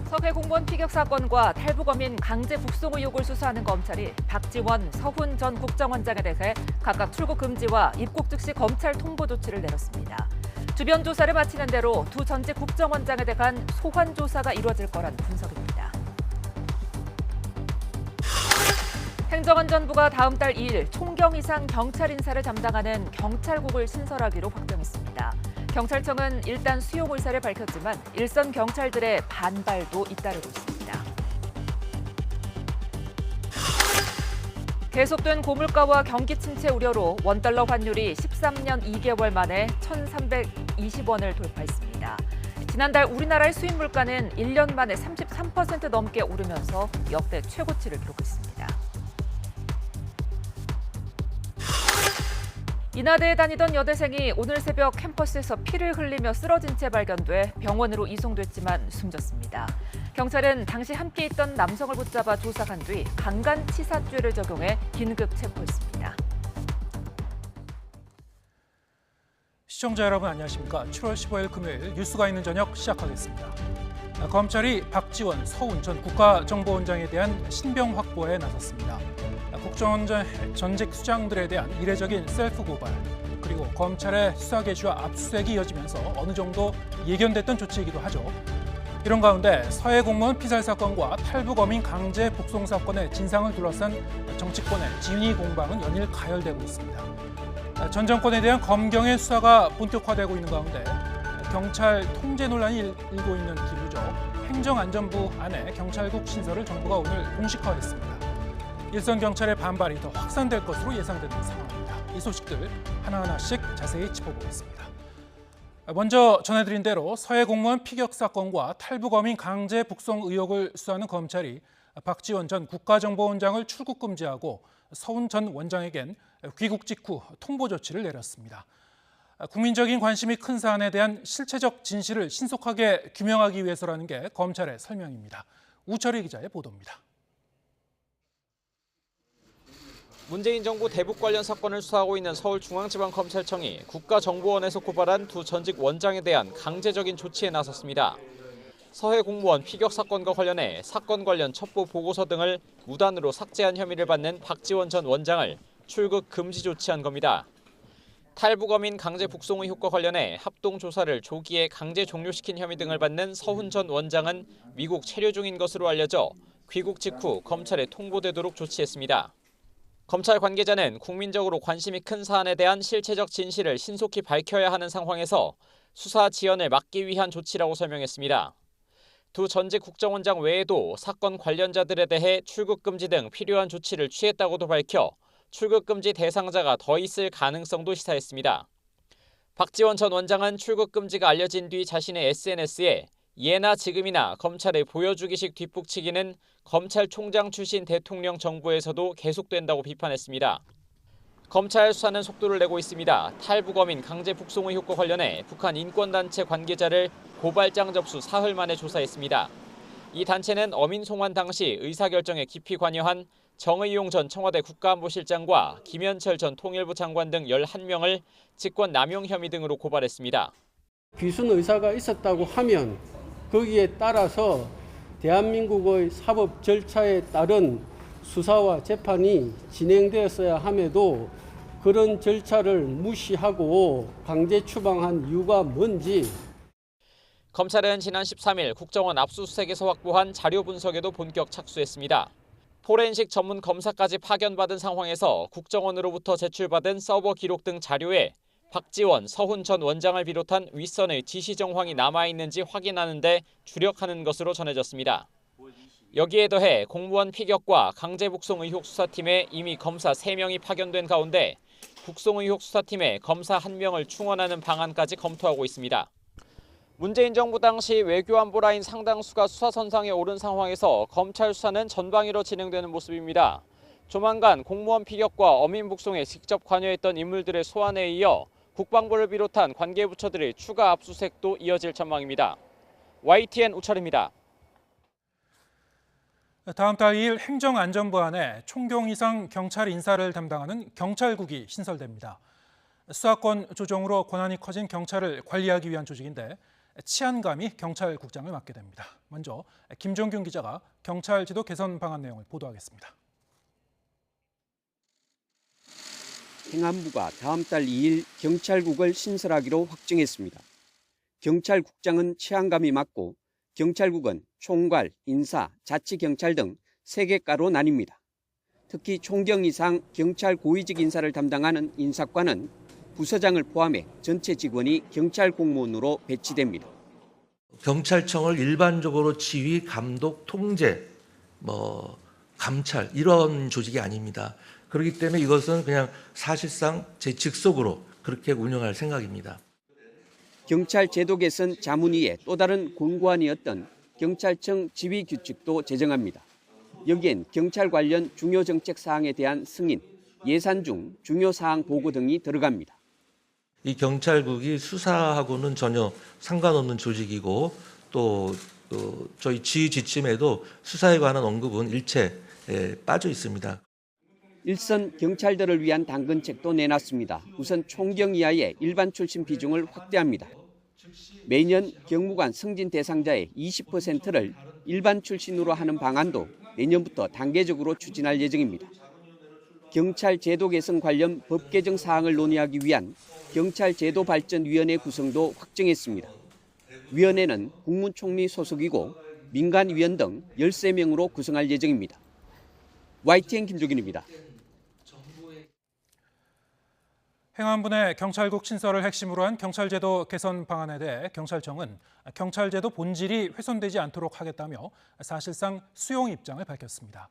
서해 공무원 피격 사건과 탈북어민 강제 북송 의혹을 수사하는 검찰이 박지원, 서훈 전 국정원장에 대해 각각 출국 금지와 입국 즉시 검찰 통보 조치를 내렸습니다. 주변 조사를 마치는 대로 두 전직 국정원장에 대한 소환 조사가 이루어질 거란 분석입니다. 행정안전부가 다음 달 2일 총경 이상 경찰 인사를 담당하는 경찰국을 신설하기로 확정했습니다. 경찰청은 일단 수용 의사를 밝혔지만 일선 경찰들의 반발도 잇따르고 있습니다. 계속된 고물가와 경기 침체 우려로 원달러 환율이 13년 2개월 만에 1,320원을 돌파했습니다. 지난달 우리나라의 수입 물가는 1년 만에 33% 넘게 오르면서 역대 최고치를 기록했습니다. 인하대에 다니던 여대생이 오늘 새벽 캠퍼스에서 피를 흘리며 쓰러진 채 발견돼 병원으로 이송됐지만 숨졌습니다. 경찰은 당시 함께 있던 남성을 붙잡아 조사한 뒤 강간치사죄를 적용해 긴급 체포했습니다. 시청자 여러분 안녕하십니까? 7월 15일 금요일 뉴스가 있는 저녁 시작하겠습니다. 검찰이 박지원, 서훈 전 국가정보원장에 대한 신병 확보에 나섰습니다. 국정원장 전직 수장들에 대한 이례적인 셀프 고발, 그리고 검찰의 수사 개시와 압수수색이 이어지면서 어느 정도 예견됐던 조치이기도 하죠. 이런 가운데 서해 공무원 피살 사건과 탈북어민 강제 북송 사건의 진상을 둘러싼 정치권의 진위 공방은 연일 가열되고 있습니다. 전 정권에 대한 검경의 수사가 본격화되고 있는 가운데 경찰 통제 논란이 일고 있는 기류죠. 행정안전부 안에 경찰국 신설을 정부가 오늘 공식화했습니다. 일선 경찰의 반발이 더 확산될 것으로 예상되는 상황입니다. 이 소식들 하나하나씩 자세히 짚어보겠습니다. 먼저 전해드린 대로 서해 공무원 피격 사건과 탈북어민 강제 북송 의혹을 수사하는 검찰이 박지원 전 국가정보원장을 출국 금지하고 서훈 전 원장에겐 귀국 직후 통보 조치를 내렸습니다. 국민적인 관심이 큰 사안에 대한 실체적 진실을 신속하게 규명하기 위해서라는 게 검찰의 설명입니다. 우철희 기자의 보도입니다. 문재인 정부 대북 관련 사건을 수사하고 있는 서울중앙지방검찰청이 국가정보원에서 고발한 두 전직 원장에 대한 강제적인 조치에 나섰습니다. 서해 공무원 피격 사건과 관련해 사건 관련 첩보 보고서 등을 무단으로 삭제한 혐의를 받는 박지원 전 원장을 출국 금지 조치한 겁니다. 탈북어민 강제 북송 의혹과 관련해 합동 조사를 조기에 강제 종료시킨 혐의 등을 받는 서훈 전 원장은 미국 체류 중인 것으로 알려져 귀국 직후 검찰에 통보되도록 조치했습니다. 검찰 관계자는 국민적으로 관심이 큰 사안에 대한 실체적 진실을 신속히 밝혀야 하는 상황에서 수사 지연을 막기 위한 조치라고 설명했습니다. 두 전직 국정원장 외에도 사건 관련자들에 대해 출국 금지 등 필요한 조치를 취했다고도 밝혀 출국 금지 대상자가 더 있을 가능성도 시사했습니다. 박지원 전 원장은 출국 금지가 알려진 뒤 자신의 SNS에 예나 지금이나 검찰의 보여주기식 뒷북치기는 검찰총장 출신 대통령 정부에서도 계속된다고 비판했습니다. 검찰 수사는 속도를 내고 있습니다. 탈북어민 강제 북송 의혹과 관련해 북한 인권단체 관계자를 고발장 접수 사흘 만에 조사했습니다. 이 단체는 어민 송환 당시 의사결정에 깊이 관여한 정의용 전 청와대 국가안보실장과 김현철 전 통일부 장관 등 11명을 직권 남용 혐의 등으로 고발했습니다. 귀순 의사가 있었다고 하면 거기에 따라서 대한민국의 사법 절차에 따른 수사와 재판이 진행되었어야 함에도 그런 절차를 무시하고 강제 추방한 이유가 뭔지. 검찰은 지난 13일 국정원 압수수색에서 확보한 자료 분석에도 본격 착수했습니다. 포렌식 전문 검사까지 파견받은 상황에서 국정원으로부터 제출받은 서버 기록 등 자료에 박지원, 서훈 전 원장을 비롯한 윗선의 지시 정황이 남아있는지 확인하는 데 주력하는 것으로 전해졌습니다. 여기에 더해 공무원 피격과 강제 북송 의혹 수사팀에 이미 검사 3명이 파견된 가운데 북송 의혹 수사팀에 검사 1명을 충원하는 방안까지 검토하고 있습니다. 문재인 정부 당시 외교안보 라인 상당수가 수사선상에 오른 상황에서 검찰 수사는 전방위로 진행되는 모습입니다. 조만간 공무원 피격과 어민 북송에 직접 관여했던 인물들의 소환에 이어 국방부를 비롯한 관계부처들의 추가 압수수색도 이어질 전망입니다. YTN 우철입니다. 다음 달 2일 행정안전부 안에 총경 이상 경찰 인사를 담당하는 경찰국이 신설됩니다. 수사권 조정으로 권한이 커진 경찰을 관리하기 위한 조직인데 치안감이 경찰국장을 맡게 됩니다. 먼저 김종균 기자가 경찰 제도 개선 방안 내용을 보도하겠습니다. 행안부가 다음 달 2일 경찰국을 신설하기로 확정했습니다. 경찰국장은 치안감이 맡고 경찰국은 총괄, 인사, 자치경찰 등 3개과로 나뉩니다. 특히 총경 이상 경찰 고위직 인사를 담당하는 인사과는 부서장을 포함해 전체 직원이 경찰 공무원으로 배치됩니다. 경찰청을 일반적으로 지휘, 감독, 통제, 감찰 이런 조직이 아닙니다. 그렇기 때문에 이것은 그냥 사실상 제 직속으로 그렇게 운영할 생각입니다. 경찰 제도 개선 자문위의 또 다른 권고안이었던 경찰청 지휘 규칙도 제정합니다. 여기엔 경찰 관련 중요 정책 사항에 대한 승인, 예산 중 중요 사항 보고 등이 들어갑니다. 이 경찰국이 수사하고는 전혀 상관없는 조직이고 또 저희 지휘 지침에도 수사에 관한 언급은 일체 빠져 있습니다. 일선 경찰들을 위한 당근책도 내놨습니다. 우선 총경 이하의 일반 출신 비중을 확대합니다. 매년 경무관 승진 대상자의 20%를 일반 출신으로 하는 방안도 내년부터 단계적으로 추진할 예정입니다. 경찰 제도 개선 관련 법 개정 사항을 논의하기 위한 경찰제도발전위원회 구성도 확정했습니다. 위원회는 국무총리 소속이고 민간위원 등 13명으로 구성할 예정입니다. YTN 김종균입니다. 행안부 내 경찰국 신설을 핵심으로 한 경찰제도 개선 방안에 대해 경찰청은 경찰제도 본질이 훼손되지 않도록 하겠다며 사실상 수용 입장을 밝혔습니다.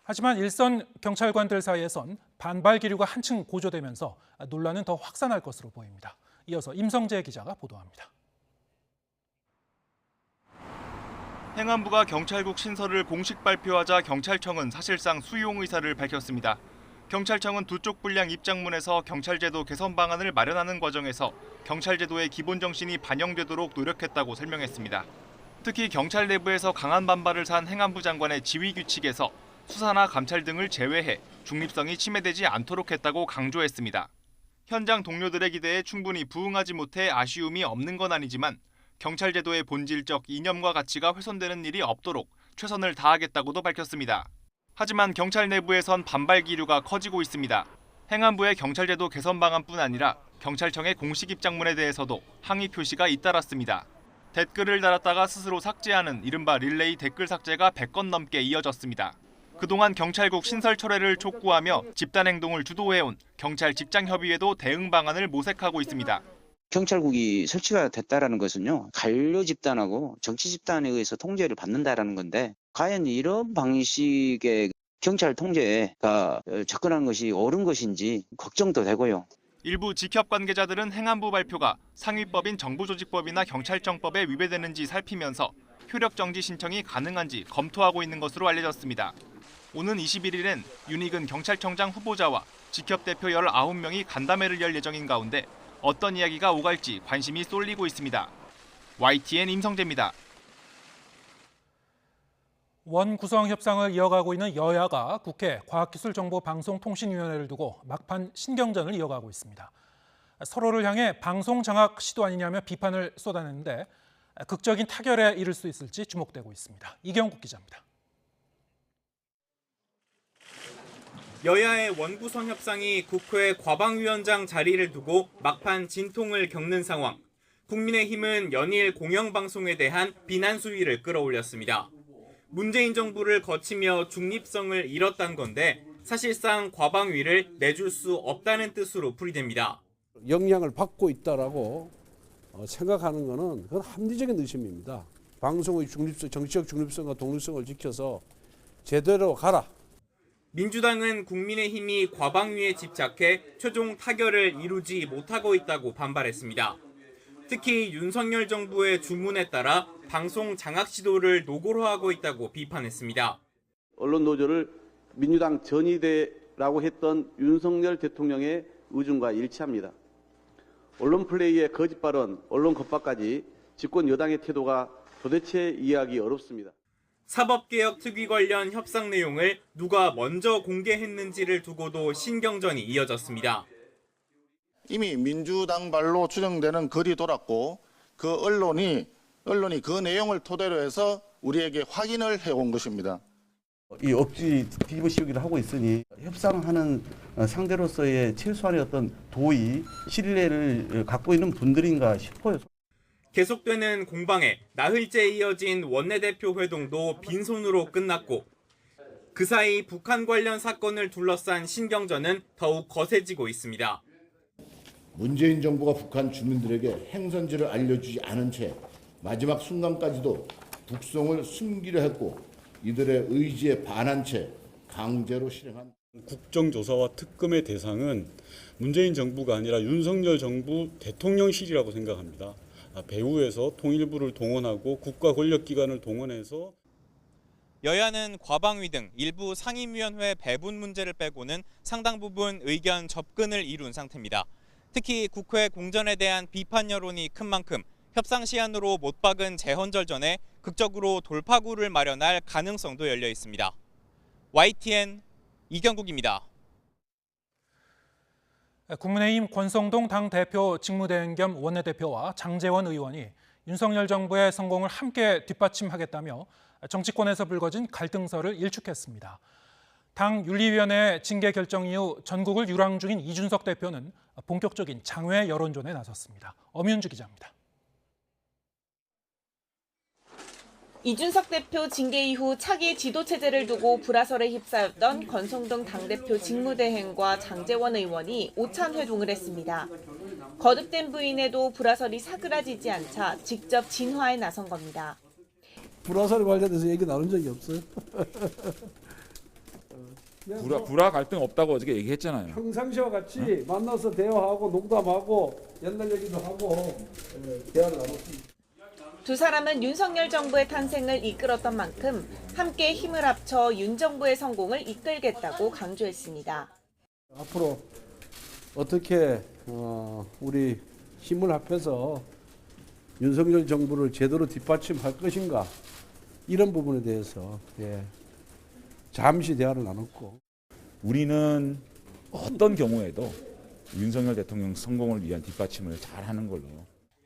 하지만 일선 경찰관들 사이에선 반발 기류가 한층 고조되면서 논란은 더 확산할 것으로 보입니다. 이어서 임성재 기자가 보도합니다. 행안부가 경찰국 신설을 공식 발표하자 경찰청은 사실상 수용 의사를 밝혔습니다. 경찰청은 두 쪽 분량 입장문에서 경찰제도 개선 방안을 마련하는 과정에서 경찰제도의 기본 정신이 반영되도록 노력했다고 설명했습니다. 특히 경찰 내부에서 강한 반발을 산 행안부 장관의 지휘 규칙에서 수사나 감찰 등을 제외해 중립성이 침해되지 않도록 했다고 강조했습니다. 현장 동료들의 기대에 충분히 부응하지 못해 아쉬움이 없는 건 아니지만 경찰제도의 본질적 이념과 가치가 훼손되는 일이 없도록 최선을 다하겠다고도 밝혔습니다. 하지만 경찰 내부에선 반발 기류가 커지고 있습니다. 행안부의 경찰제도 개선 방안뿐 아니라 경찰청의 공식 입장문에 대해서도 항의 표시가 잇따랐습니다. 댓글을 달았다가 스스로 삭제하는 이른바 릴레이 댓글 삭제가 100건 넘게 이어졌습니다. 그동안 경찰국 신설 철회를 촉구하며 집단 행동을 주도해온 경찰 직장협의회도 대응 방안을 모색하고 있습니다. 경찰국이 설치가 됐다는 것은요, 관료 집단하고 정치 집단에 의해서 통제를 받는다는 건데 과연 이런 방식의 경찰 통제가 접근하는 것이 옳은 것인지 걱정도 되고요. 일부 직협 관계자들은 행안부 발표가 상위법인 정부조직법이나 경찰청법에 위배되는지 살피면서 효력 정지 신청이 가능한지 검토하고 있는 것으로 알려졌습니다. 오는 21일엔 윤익은 경찰청장 후보자와 직협 대표 19명이 간담회를 열 예정인 가운데 어떤 이야기가 오갈지 관심이 쏠리고 있습니다. YTN 임성재입니다. 원구성 협상을 이어가고 있는 여야가 국회 과학기술정보방송통신위원회를 두고 막판 신경전을 이어가고 있습니다. 서로를 향해 방송 장악 시도 아니냐며 비판을 쏟아내는데 극적인 타결에 이를 수 있을지 주목되고 있습니다. 이경국 기자입니다. 여야의 원구성 협상이 국회 과방위원장 자리를 두고 막판 진통을 겪는 상황. 국민의힘은 연일 공영방송에 대한 비난 수위를 끌어올렸습니다. 문재인 정부를 거치며 중립성을 잃었다는 건데 사실상 과방위를 내줄 수 없다는 뜻으로 풀이됩니다. 영향을 받고 있다라고 생각하는 것은 그건 합리적인 의심입니다. 방송의 중립성, 정치적 중립성과 독립성을 지켜서 제대로 가라. 민주당은 국민의힘이 과방위에 집착해 최종 타결을 이루지 못하고 있다고 반발했습니다. 특히 윤석열 정부의 주문에 따라 방송 장악 시도를 노골화하고 있다고 비판했습니다. 언론 노조를 민주당 전위대라고 했던 윤석열 대통령의 의중과 일치합니다. 언론 플레이의 거짓 발언, 언론 겁박까지 집권 여당의 태도가 도대체 이해하기 어렵습니다. 사법개혁 특위 관련 협상 내용을 누가 먼저 공개했는지를 두고도 신경전이 이어졌습니다. 이미 민주당 발로 추정되는 글이 돌았고 그 언론이 그 내용을 토대로 해서 우리에게 확인을 해온 것입니다. 이 억지 뒤집어 씌우기를 하고 있으니 협상하는 상대로서의 최소한의 어떤 도의, 신뢰를 갖고 있는 분들인가 싶어요. 계속되는 공방에 나흘째 이어진 원내대표 회동도 빈손으로 끝났고 그 사이 북한 관련 사건을 둘러싼 신경전은 더욱 거세지고 있습니다. 문재인 정부가 북한 주민들에게 행선지를 알려주지 않은 채 마지막 순간까지도 북송을 숨기려 했고 이들의 의지에 반한 채 강제로 실행한 국정조사와 특검의 대상은 문재인 정부가 아니라 윤석열 정부 대통령실이라고 생각합니다. 배후에서 통일부를 동원하고 국가 권력기관을 동원해서 여야는 과방위 등 일부 상임위원회 배분 문제를 빼고는 상당 부분 의견 접근을 이룬 상태입니다. 특히 국회 공전에 대한 비판 여론이 큰 만큼 협상 시한으로 못 박은 재헌절 전에 극적으로 돌파구를 마련할 가능성도 열려 있습니다. YTN 이경국입니다. 국민의힘 권성동 당대표 직무대행 겸 원내대표와 장제원 의원이 윤석열 정부의 성공을 함께 뒷받침하겠다며 정치권에서 불거진 갈등설을 일축했습니다. 당 윤리위원회 징계 결정 이후 전국을 유랑 중인 이준석 대표는 본격적인 장외 여론전에 나섰습니다. 엄윤주 기자입니다. 이준석 대표 징계 이후 차기 지도체제를 두고 불화설에 휩싸였던 권성동 당대표 직무대행과 장제원 의원이 오찬 회동을 했습니다. 거듭된 부인에도 불화설이 사그라지지 않자 직접 진화에 나선 겁니다. 불화설 관련해서 얘기 나눈 적이 없어요. 불화 갈등 없다고 어저께 얘기했잖아요. 평상시와 같이 만나서 대화하고 농담하고 옛날 얘기도 하고 대화를 나눴습니다. 두 사람은 윤석열 정부의 탄생을 이끌었던 만큼 함께 힘을 합쳐 윤 정부의 성공을 이끌겠다고 강조했습니다. 앞으로 어떻게 우리 힘을 합해서 윤석열 정부를 제대로 뒷받침할 것인가 이런 부분에 대해서 잠시 대화를 나눴고 우리는 어떤 경우에도 윤석열 대통령 성공을 위한 뒷받침을 잘하는 걸로.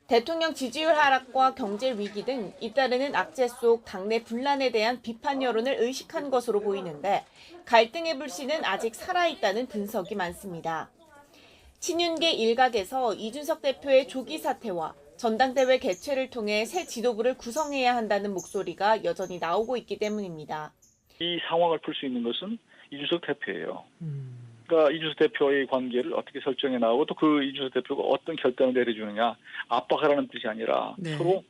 대통령 지지율 하락과 경제 위기 등 잇따르는 악재 속 당내 분란에 대한 비판 여론을 의식한 것으로 보이는데 갈등의 불씨는 아직 살아있다는 분석이 많습니다. 친윤계 일각에서 이준석 대표의 조기 사퇴와 전당대회 개최를 통해 새 지도부를 구성해야 한다는 목소리가 여전히 나오고 있기 때문입니다. 이 상황을 풀 수 있는 것은 이준석 대표예요. 그러니까 이준석 대표의 관계를 어떻게 설정해 나오고 또 그 이준석 대표가 어떤 결단을 내려주느냐 압박하라는 뜻이 아니라 서로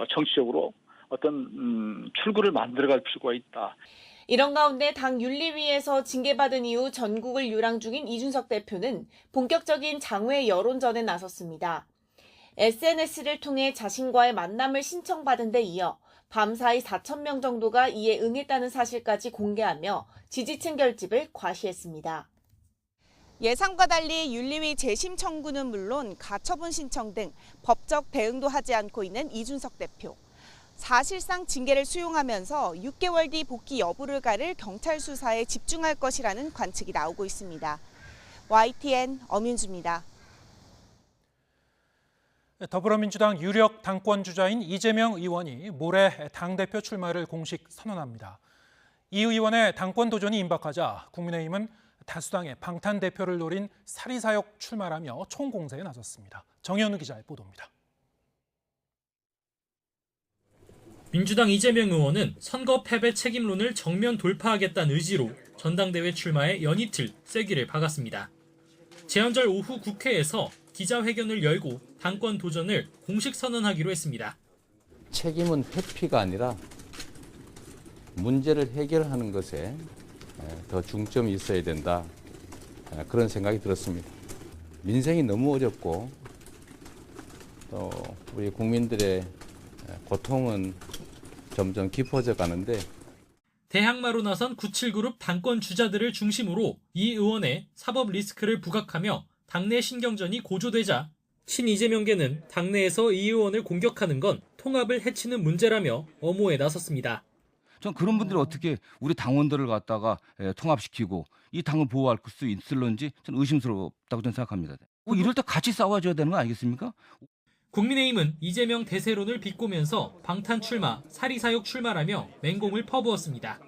정치적으로 어떤 출구를 만들어갈 필요가 있다. 이런 가운데 당 윤리위에서 징계받은 이후 전국을 유랑 중인 이준석 대표는 본격적인 장외 여론전에 나섰습니다. SNS를 통해 자신과의 만남을 신청받은 데 이어 밤사이 4,000명 정도가 이에 응했다는 사실까지 공개하며 지지층 결집을 과시했습니다. 예상과 달리 윤리위 재심 청구는 물론 가처분 신청 등 법적 대응도 하지 않고 있는 이준석 대표. 사실상 징계를 수용하면서 6개월 뒤 복귀 여부를 가릴 경찰 수사에 집중할 것이라는 관측이 나오고 있습니다. YTN 엄윤주입니다. 더불어민주당 유력 당권 주자인 이재명 의원이 모레 당대표 출마를 공식 선언합니다. 이 의원의 당권 도전이 임박하자 국민의힘은 다수당의 방탄 대표를 노린 사리사욕 출마라며 총공세에 나섰습니다. 정현우 기자의 보도입니다. 민주당 이재명 의원은 선거 패배 책임론을 정면 돌파하겠다는 의지로 전당대회 출마에 연이틀 쐐기를 박았습니다. 재헌절 오후 국회에서 기자회견을 열고 당권 도전을 공식 선언하기로 했습니다. 책임은 회피가 아니라 문제를 해결하는 것에 더 중점이 있어야 된다. 그런 생각이 들었습니다. 민생이 너무 어렵고 또 우리 국민들의 고통은 점점 깊어져 가는데 대항마로 나선 97그룹 당권 주자들을 중심으로 이 의원의 사법 리스크를 부각하며 당내 신경전이 고조되자 신 이재명계는 당내에서 이 의원을 공격하는 건 통합을 해치는 문제라며 엄호에 나섰습니다. 전 그런 분들이 어떻게 우리 당원들을 갖다가 통합시키고 이 당을 보호할 수 있을런지 전 의심스럽다고 저는 생각합니다. 이럴 때 같이 싸워줘야 되는 거 아니겠습니까? 국민의힘은 이재명 대세론을 비꼬면서 방탄 출마, 사리사욕 출마라며 맹공을 퍼부었습니다.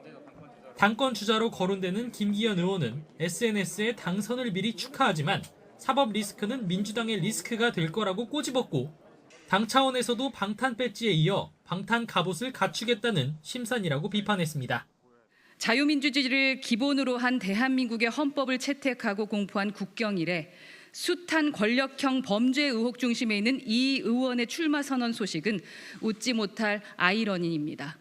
당권 주자로 거론되는 김기현 의원은 SNS에 당선을 미리 축하하지만 사법 리스크는 민주당의 리스크가 될 거라고 꼬집었고 당 차원에서도 방탄 배지에 이어 방탄 갑옷을 갖추겠다는 심산이라고 비판했습니다. 자유민주주의를 기본으로 한 대한민국의 헌법을 채택하고 공포한 국경 이래 숱한 권력형 범죄 의혹 중심에 있는 이 의원의 출마 선언 소식은 웃지 못할 아이러니입니다.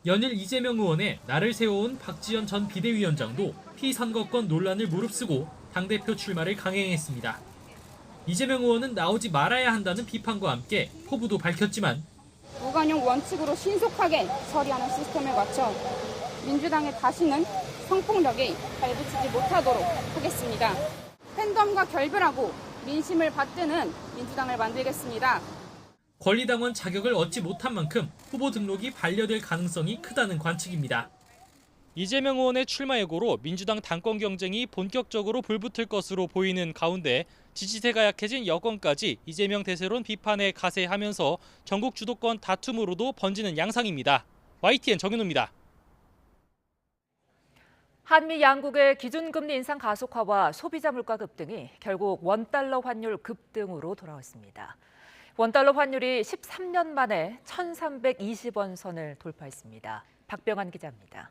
연일 이재명 의원의 나를 세워온 박지원 전 비대위원장도 피선거권 논란을 무릅쓰고 당대표 출마를 강행했습니다. 이재명 의원은 나오지 말아야 한다는 비판과 함께 포부도 밝혔지만 무관용 원칙으로 신속하게 처리하는 시스템을 갖춰 민주당에 다시는 성폭력에 발붙이지 못하도록 하겠습니다. 팬덤과 결별하고 민심을 받드는 민주당을 만들겠습니다. 권리당원 자격을 얻지 못한 만큼 후보 등록이 반려될 가능성이 크다는 관측입니다. 이재명 의원의 출마 예고로 민주당 당권 경쟁이 본격적으로 불붙을 것으로 보이는 가운데 지지세가 약해진 여권까지 이재명 대세론 비판에 가세하면서 전국 주도권 다툼으로도 번지는 양상입니다. YTN 정윤호입니다. 한미 양국의 기준금리 인상 가속화와 소비자 물가 급등이 결국 원달러 환율 급등으로 돌아왔습니다. 원달러 환율이 13년 만에 1,320원 선을 돌파했습니다. 박병환 기자입니다.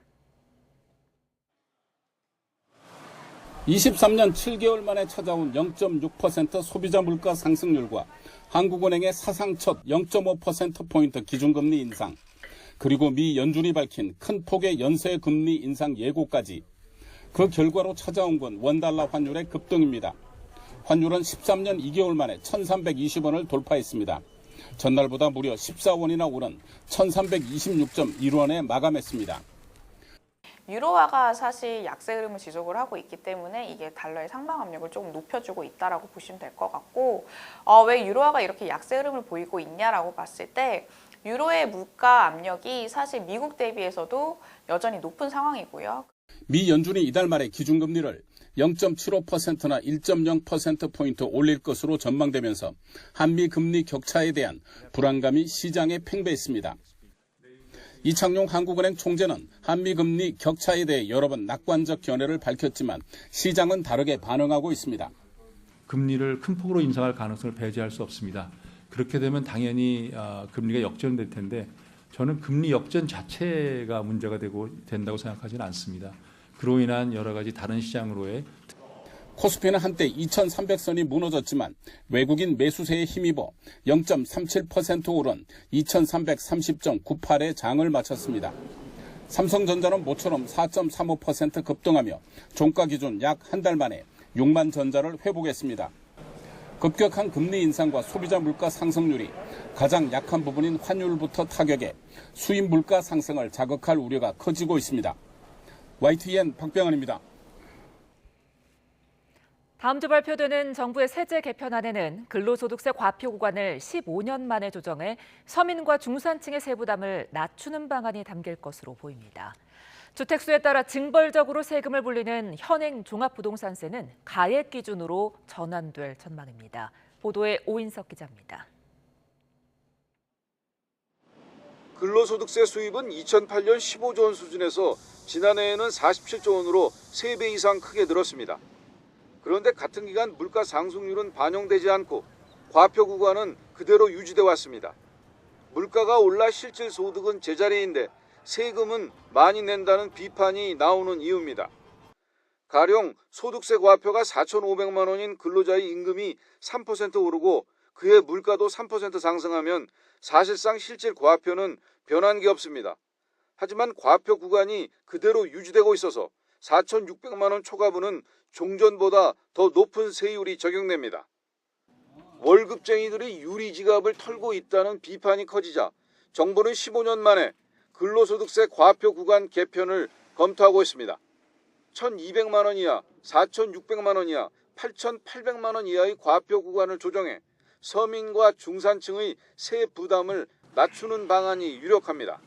23년 7개월 만에 찾아온 0.6% 소비자 물가 상승률과 한국은행의 사상 첫 0.5%포인트 기준금리 인상, 그리고 미 연준이 밝힌 큰 폭의 연쇄 금리 인상 예고까지 그 결과로 찾아온 건 원달러 환율의 급등입니다. 환율은 13년 2개월 만에 1,320원을 돌파했습니다. 전날보다 무려 14원이나 오른 1,326.1원에 마감했습니다. 유로화가 사실 약세 흐름을 지속을 하고 있기 때문에 이게 달러의 상방 압력을 조금 높여주고 있다라고 보시면 될 것 같고, 왜 유로화가 이렇게 약세 흐름을 보이고 있냐라고 봤을 때 유로의 물가 압력이 사실 미국 대비해서도 여전히 높은 상황이고요. 미 연준이 이달 말에 기준금리를 0.75%나 1.0%포인트 올릴 것으로 전망되면서 한미 금리 격차에 대한 불안감이 시장에 팽배했습니다. 이창용 한국은행 총재는 한미 금리 격차에 대해 여러 번 낙관적 견해를 밝혔지만 시장은 다르게 반응하고 있습니다. 금리를 큰 폭으로 인상할 가능성을 배제할 수 없습니다. 그렇게 되면 당연히 금리가 역전될 텐데 저는 금리 역전 자체가 문제가 된다고 생각하지는 않습니다. 그로 인한 여러 가지 다른 시장으로의 코스피는 한때 2,300선이 무너졌지만 외국인 매수세에 힘입어 0.37% 오른 2,330.98에 장을 마쳤습니다. 삼성전자는 모처럼 4.35% 급등하며 종가 기준 약 한 달 만에 6만 전자를 회복했습니다. 급격한 금리 인상과 소비자 물가 상승률이 가장 약한 부분인 환율부터 타격해 수입 물가 상승을 자극할 우려가 커지고 있습니다. YTN 박병환입니다. 다음 주 발표되는 정부의 세제 개편안에는 근로소득세 과표 구간을 15년 만에 조정해 서민과 중산층의 세부담을 낮추는 방안이 담길 것으로 보입니다. 주택수에 따라 징벌적으로 세금을 불리는 현행 종합부동산세는 가액 기준으로 전환될 전망입니다. 보도에 오인석 기자입니다. 근로소득세 수입은 2008년 15조 원 수준에서 지난해에는 47조 원으로 3배 이상 크게 늘었습니다. 그런데 같은 기간 물가 상승률은 반영되지 않고 과표 구간은 그대로 유지돼 왔습니다. 물가가 올라 실질 소득은 제자리인데 세금은 많이 낸다는 비판이 나오는 이유입니다. 가령 소득세 과표가 4,500만 원인 근로자의 임금이 3% 오르고 그의 물가도 3% 상승하면 사실상 실질 과표는 변한 게 없습니다. 하지만 과표 구간이 그대로 유지되고 있어서 4,600만 원 초과분은 종전보다 더 높은 세율이 적용됩니다. 월급쟁이들이 유리지갑을 털고 있다는 비판이 커지자 정부는 15년 만에 근로소득세 과표 구간 개편을 검토하고 있습니다. 1,200만 원 이하, 4,600만 원 이하, 8,800만 원 이하의 과표 구간을 조정해 서민과 중산층의 세 부담을 낮추는 방안이 유력합니다.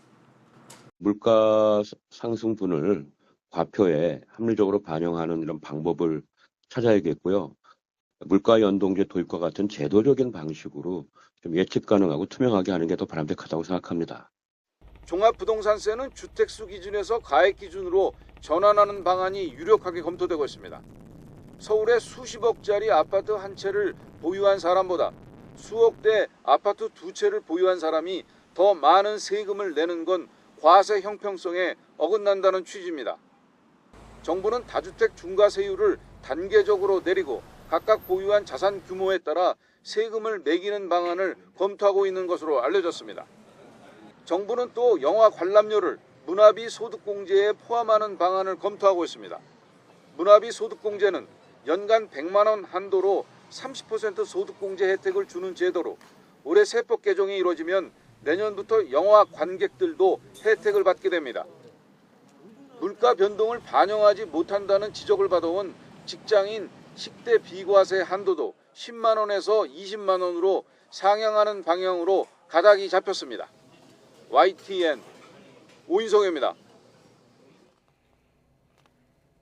물가 상승분을 과표에 합리적으로 반영하는 이런 방법을 찾아야겠고요. 물가 연동제 도입과 같은 제도적인 방식으로 좀 예측 가능하고 투명하게 하는 게 더 바람직하다고 생각합니다. 종합부동산세는 주택수 기준에서 가액 기준으로 전환하는 방안이 유력하게 검토되고 있습니다. 서울의 수십억짜리 아파트 한 채를 보유한 사람보다 수억대 아파트 두 채를 보유한 사람이 더 많은 세금을 내는 건 과세 형평성에 어긋난다는 취지입니다. 정부는 다주택 중과세율을 단계적으로 내리고 각각 보유한 자산 규모에 따라 세금을 매기는 방안을 검토하고 있는 것으로 알려졌습니다. 정부는 또 영화 관람료를 문화비 소득공제에 포함하는 방안을 검토하고 있습니다. 문화비 소득공제는 연간 100만 원 한도로 30% 소득공제 혜택을 주는 제도로 올해 세법 개정이 이루어지면 내년부터 영화 관객들도 혜택을 받게 됩니다. 물가 변동을 반영하지 못한다는 지적을 받아온 직장인 식대 비과세 한도도 10만 원에서 20만 원으로 상향하는 방향으로 가닥이 잡혔습니다. YTN 오인성입니다.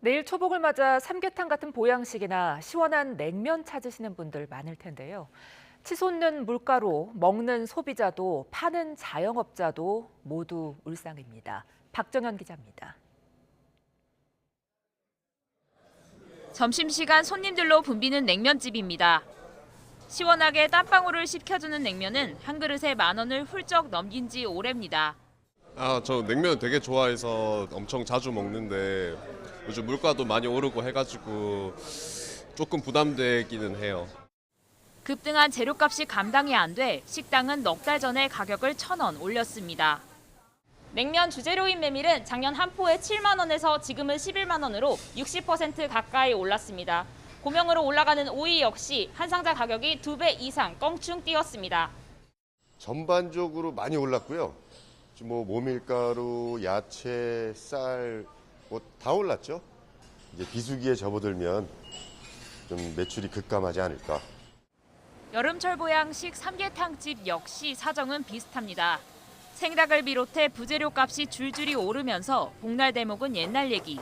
내일 초복을 맞아 삼계탕 같은 보양식이나 시원한 냉면 찾으시는 분들 많을 텐데요. 치솟는 물가로 먹는 소비자도 파는 자영업자도 모두 울상입니다. 박정현 기자입니다. 점심시간 손님들로 붐비는 냉면집입니다. 시원하게 땀방울을 식혀주는 냉면은 한 그릇에 10,000원을 훌쩍 넘긴 지 오래입니다. 저 냉면 되게 좋아해서 엄청 자주 먹는데 요즘 물가도 많이 오르고 해가지고 조금 부담되기는 해요. 급등한 재료값이 감당이 안 돼 식당은 넉 달 전에 가격을 1,000원 올렸습니다. 냉면 주재료인 메밀은 작년 한 포에 7만 원에서 지금은 11만 원으로 60% 가까이 올랐습니다. 고명으로 올라가는 오이 역시 한 상자 가격이 2배 이상 껑충 뛰었습니다. 전반적으로 많이 올랐고요. 뭐 모밀가루, 야채, 쌀 뭐 다 올랐죠. 이제 비수기에 접어들면 좀 매출이 급감하지 않을까. 여름철 보양식 삼계탕집 역시 사정은 비슷합니다. 생닭을 비롯해 부재료 값이 줄줄이 오르면서 복날 대목은 옛날 얘기.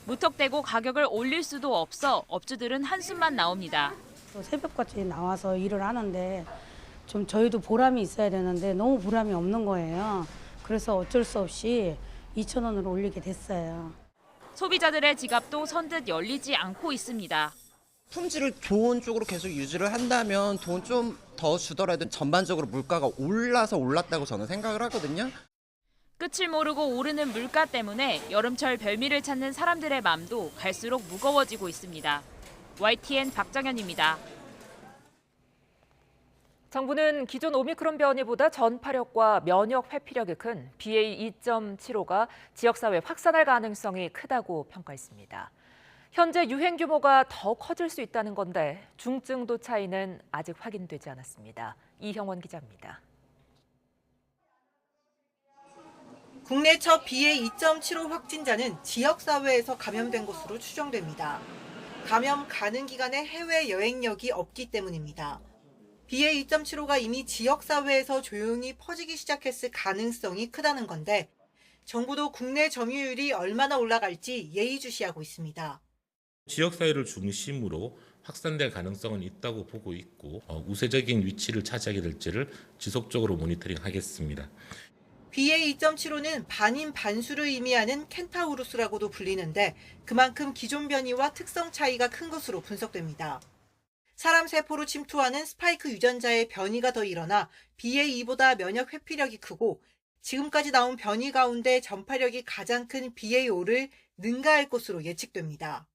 무턱대고 가격을 올릴 수도 없어 업주들은 한숨만 나옵니다. 새벽같이 나와서 일을 하는데 좀 저희도 보람이 있어야 되는데 너무 보람이 없는 거예요. 그래서 어쩔 수 없이 2,000원으로 올리게 됐어요. 소비자들의 지갑도 선뜻 열리지 않고 있습니다. 품질을 좋은 쪽으로 계속 유지를 한다면 돈 좀 더 주더라도 전반적으로 물가가 올랐다고 저는 생각을 하거든요. 끝을 모르고 오르는 물가 때문에 여름철 별미를 찾는 사람들의 맘도 갈수록 무거워지고 있습니다. YTN 박정현입니다. 정부는 기존 오미크론 변이보다 전파력과 면역 회피력이 큰 BA.2.75가 지역사회에 확산할 가능성이 크다고 평가했습니다. 현재 유행 규모가 더 커질 수 있다는 건데 중증도 차이는 아직 확인되지 않았습니다. 이형원 기자입니다. 국내 첫 BA.2.75 확진자는 지역사회에서 감염된 것으로 추정됩니다. 감염 가능 기간에 해외 여행력이 없기 때문입니다. BA.2.75가 이미 지역사회에서 조용히 퍼지기 시작했을 가능성이 크다는 건데 정부도 국내 점유율이 얼마나 올라갈지 예의주시하고 있습니다. 지역사회를 중심으로 확산될 가능성은 있다고 보고 있고 우세적인 위치를 차지하게 될지를 지속적으로 모니터링하겠습니다. BA.2.75는 반인 반수를 의미하는 켄타우루스라고도 불리는데 그만큼 기존 변이와 특성 차이가 큰 것으로 분석됩니다. 사람 세포로 침투하는 스파이크 유전자의 변이가 더 일어나 BA.2보다 면역 회피력이 크고 지금까지 나온 변이 가운데 전파력이 가장 큰 BA.5를 능가할 것으로 예측됩니다.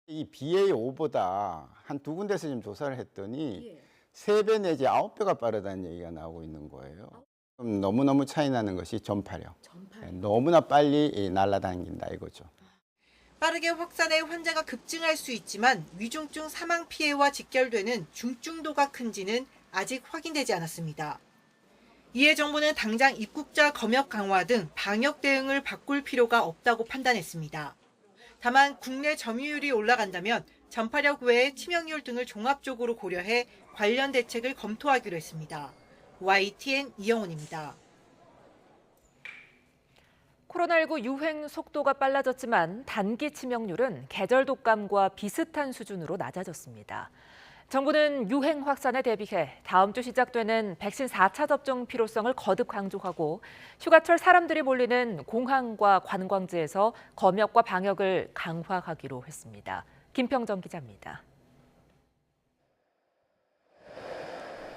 이 BA.5보다 한 두 군데서 좀 조사를 했더니 3배 내지 9배가 빠르다는 얘기가 나오고 있는 거예요. 너무너무 차이 나는 것이 전파력. 너무나 빨리 날아다닌다 이거죠. 빠르게 확산해 환자가 급증할 수 있지만 위중증 사망 피해와 직결되는 중증도가 큰지는 아직 확인되지 않았습니다. 이에 정부는 당장 입국자 검역 강화 등 방역 대응을 바꿀 필요가 없다고 판단했습니다. 다만 국내 점유율이 올라간다면 전파력 외에 치명률 등을 종합적으로 고려해 관련 대책을 검토하기로 했습니다. YTN 이영훈입니다. 코로나19 유행 속도가 빨라졌지만 단기 치명률은 계절 독감과 비슷한 수준으로 낮아졌습니다. 정부는 유행 확산에 대비해 다음 주 시작되는 백신 4차 접종 필요성을 거듭 강조하고 휴가철 사람들이 몰리는 공항과 관광지에서 검역과 방역을 강화하기로 했습니다. 김평정 기자입니다.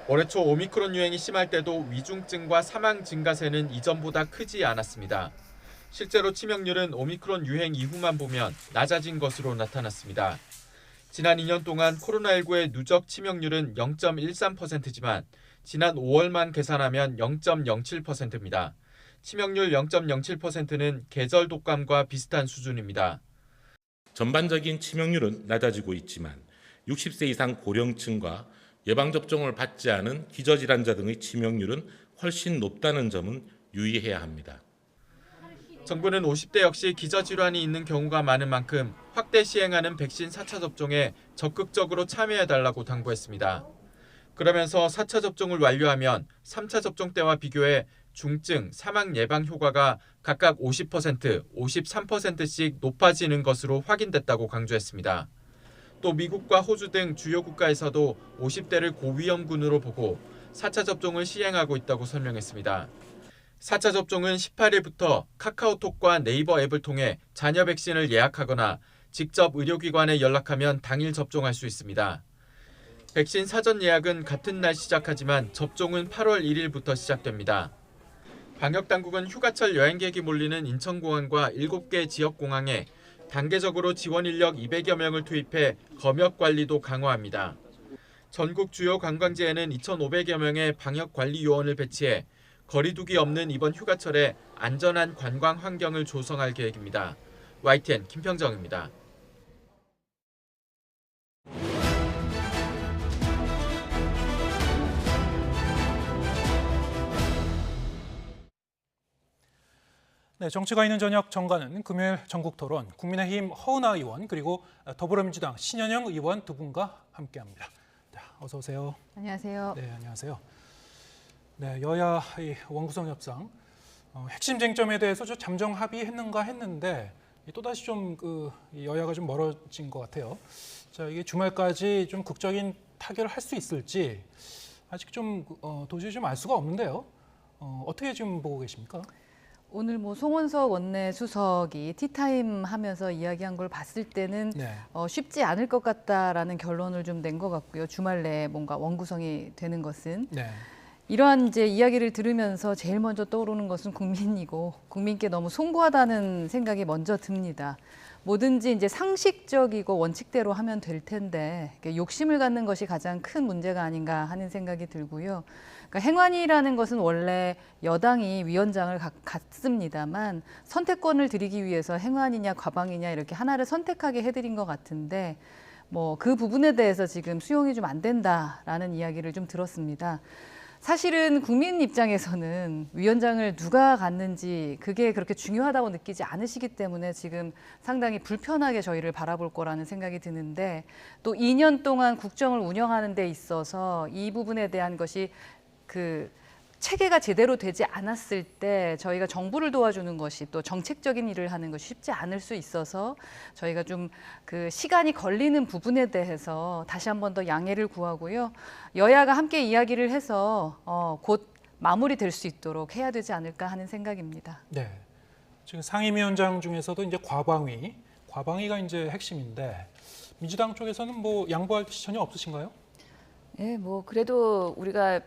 올해 초 오미크론 유행이 심할 때도 위중증과 사망 증가세는 이전보다 크지 않았습니다. 실제로 치명률은 오미크론 유행 이후만 보면 낮아진 것으로 나타났습니다. 지난 2년 동안 코로나19의 누적 치명률은 0.13%지만 지난 5월만 계산하면 0.07%입니다. 치명률 0.07%는 계절 독감과 비슷한 수준입니다. 전반적인 치명률은 낮아지고 있지만 60세 이상 고령층과 예방접종을 받지 않은 기저질환자 등의 치명률은 훨씬 높다는 점은 유의해야 합니다. 정부는 50대 역시 기저질환이 있는 경우가 많은 만큼 확대 시행하는 백신 4차 접종에 적극적으로 참여해달라고 당부했습니다. 그러면서 4차 접종을 완료하면 3차 접종 때와 비교해 중증, 사망 예방 효과가 각각 50%, 53%씩 높아지는 것으로 확인됐다고 강조했습니다. 또 미국과 호주 등 주요 국가에서도 50대를 고위험군으로 보고 4차 접종을 시행하고 있다고 설명했습니다. 4차 접종은 18일부터 카카오톡과 네이버 앱을 통해 자녀 백신을 예약하거나 직접 의료기관에 연락하면 당일 접종할 수 있습니다. 백신 사전 예약은 같은 날 시작하지만 접종은 8월 1일부터 시작됩니다. 방역당국은 휴가철 여행객이 몰리는 인천공항과 7개 지역공항에 단계적으로 지원 인력 200여 명을 투입해 검역 관리도 강화합니다. 전국 주요 관광지에는 2,500여 명의 방역관리 요원을 배치해 거리두기 없는 이번 휴가철에 안전한 관광 환경을 조성할 계획입니다. YTN 김평정입니다. 네, 정치가 있는 저녁 정가는 금요일 전국토론 국민의힘 허은하 의원 그리고 더불어민주당 신현영 의원 두 분과 함께합니다. 어서 오세요. 안녕하세요. 네, 안녕하세요. 네, 여야 원구성 협상 핵심 쟁점에 대해서 좀 잠정 합의했는가 했는데 또다시 좀 여야가 좀 멀어진 것 같아요. 자, 이게 주말까지 좀 극적인 타결을 할 수 있을지 아직 좀 도저히 좀 알 수가 없는데요. 어떻게 지금 보고 계십니까? 오늘 송원석 원내수석이 티타임 하면서 이야기한 걸 봤을 때는 쉽지 않을 것 같다라는 결론을 좀 낸 것 같고요. 주말 내에 뭔가 원구성이 되는 것은. 이러한 이제 이야기를 들으면서 제일 먼저 떠오르는 것은 국민이고 국민께 너무 송구하다는 생각이 먼저 듭니다. 뭐든지 이제 상식적이고 원칙대로 하면 될 텐데 욕심을 갖는 것이 가장 큰 문제가 아닌가 하는 생각이 들고요. 그러니까 행안위라는 것은 원래 여당이 위원장을 갖습니다만 선택권을 드리기 위해서 행안이냐 과방이냐 이렇게 하나를 선택하게 해드린 것 같은데 뭐 그 부분에 대해서 지금 수용이 좀 안 된다라는 이야기를 좀 들었습니다. 사실은 국민 입장에서는 위원장을 누가 갖는지 그게 그렇게 중요하다고 느끼지 않으시기 때문에 지금 상당히 불편하게 저희를 바라볼 거라는 생각이 드는데 또 2년 동안 국정을 운영하는 데 있어서 이 부분에 대한 것이 체계가 제대로 되지 않았을 때 저희가 정부를 도와주는 것이 또 정책적인 일을 하는 것이 쉽지 않을 수 있어서 저희가 좀 시간이 걸리는 부분에 대해서 다시 한 번 더 양해를 구하고요. 여야가 함께 이야기를 해서 곧 마무리될 수 있도록 해야 되지 않을까 하는 생각입니다. 네, 지금 상임위원장 중에서도 이제 과방위가 이제 핵심인데 민주당 쪽에서는 뭐 양보할 뜻이 전혀 없으신가요? 네, 뭐 그래도 우리가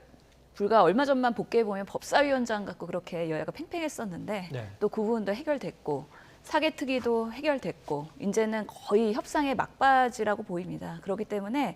불과 얼마 전만 복귀해 보면 법사위원장 갖고 그렇게 여야가 팽팽했었는데 또 그 부분도 해결됐고 사개특위도 해결됐고 이제는 거의 협상의 막바지라고 보입니다. 그렇기 때문에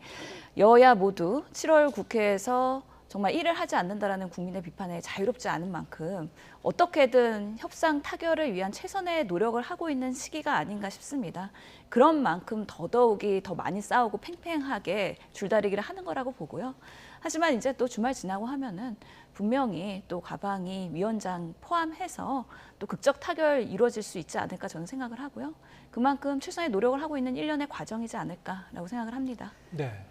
여야 모두 7월 국회에서 정말 일을 하지 않는다라는 국민의 비판에 자유롭지 않은 만큼 어떻게든 협상 타결을 위한 최선의 노력을 하고 있는 시기가 아닌가 싶습니다. 그런 만큼 더더욱이 더 많이 싸우고 팽팽하게 줄다리기를 하는 거라고 보고요. 하지만 이제 또 주말 지나고 하면은 분명히 또 과방위 위원장 포함해서 또 극적 타결 이루어질 수 있지 않을까 저는 생각을 하고요. 그만큼 최선의 노력을 하고 있는 일련의 과정이지 않을까라고 생각을 합니다. 네.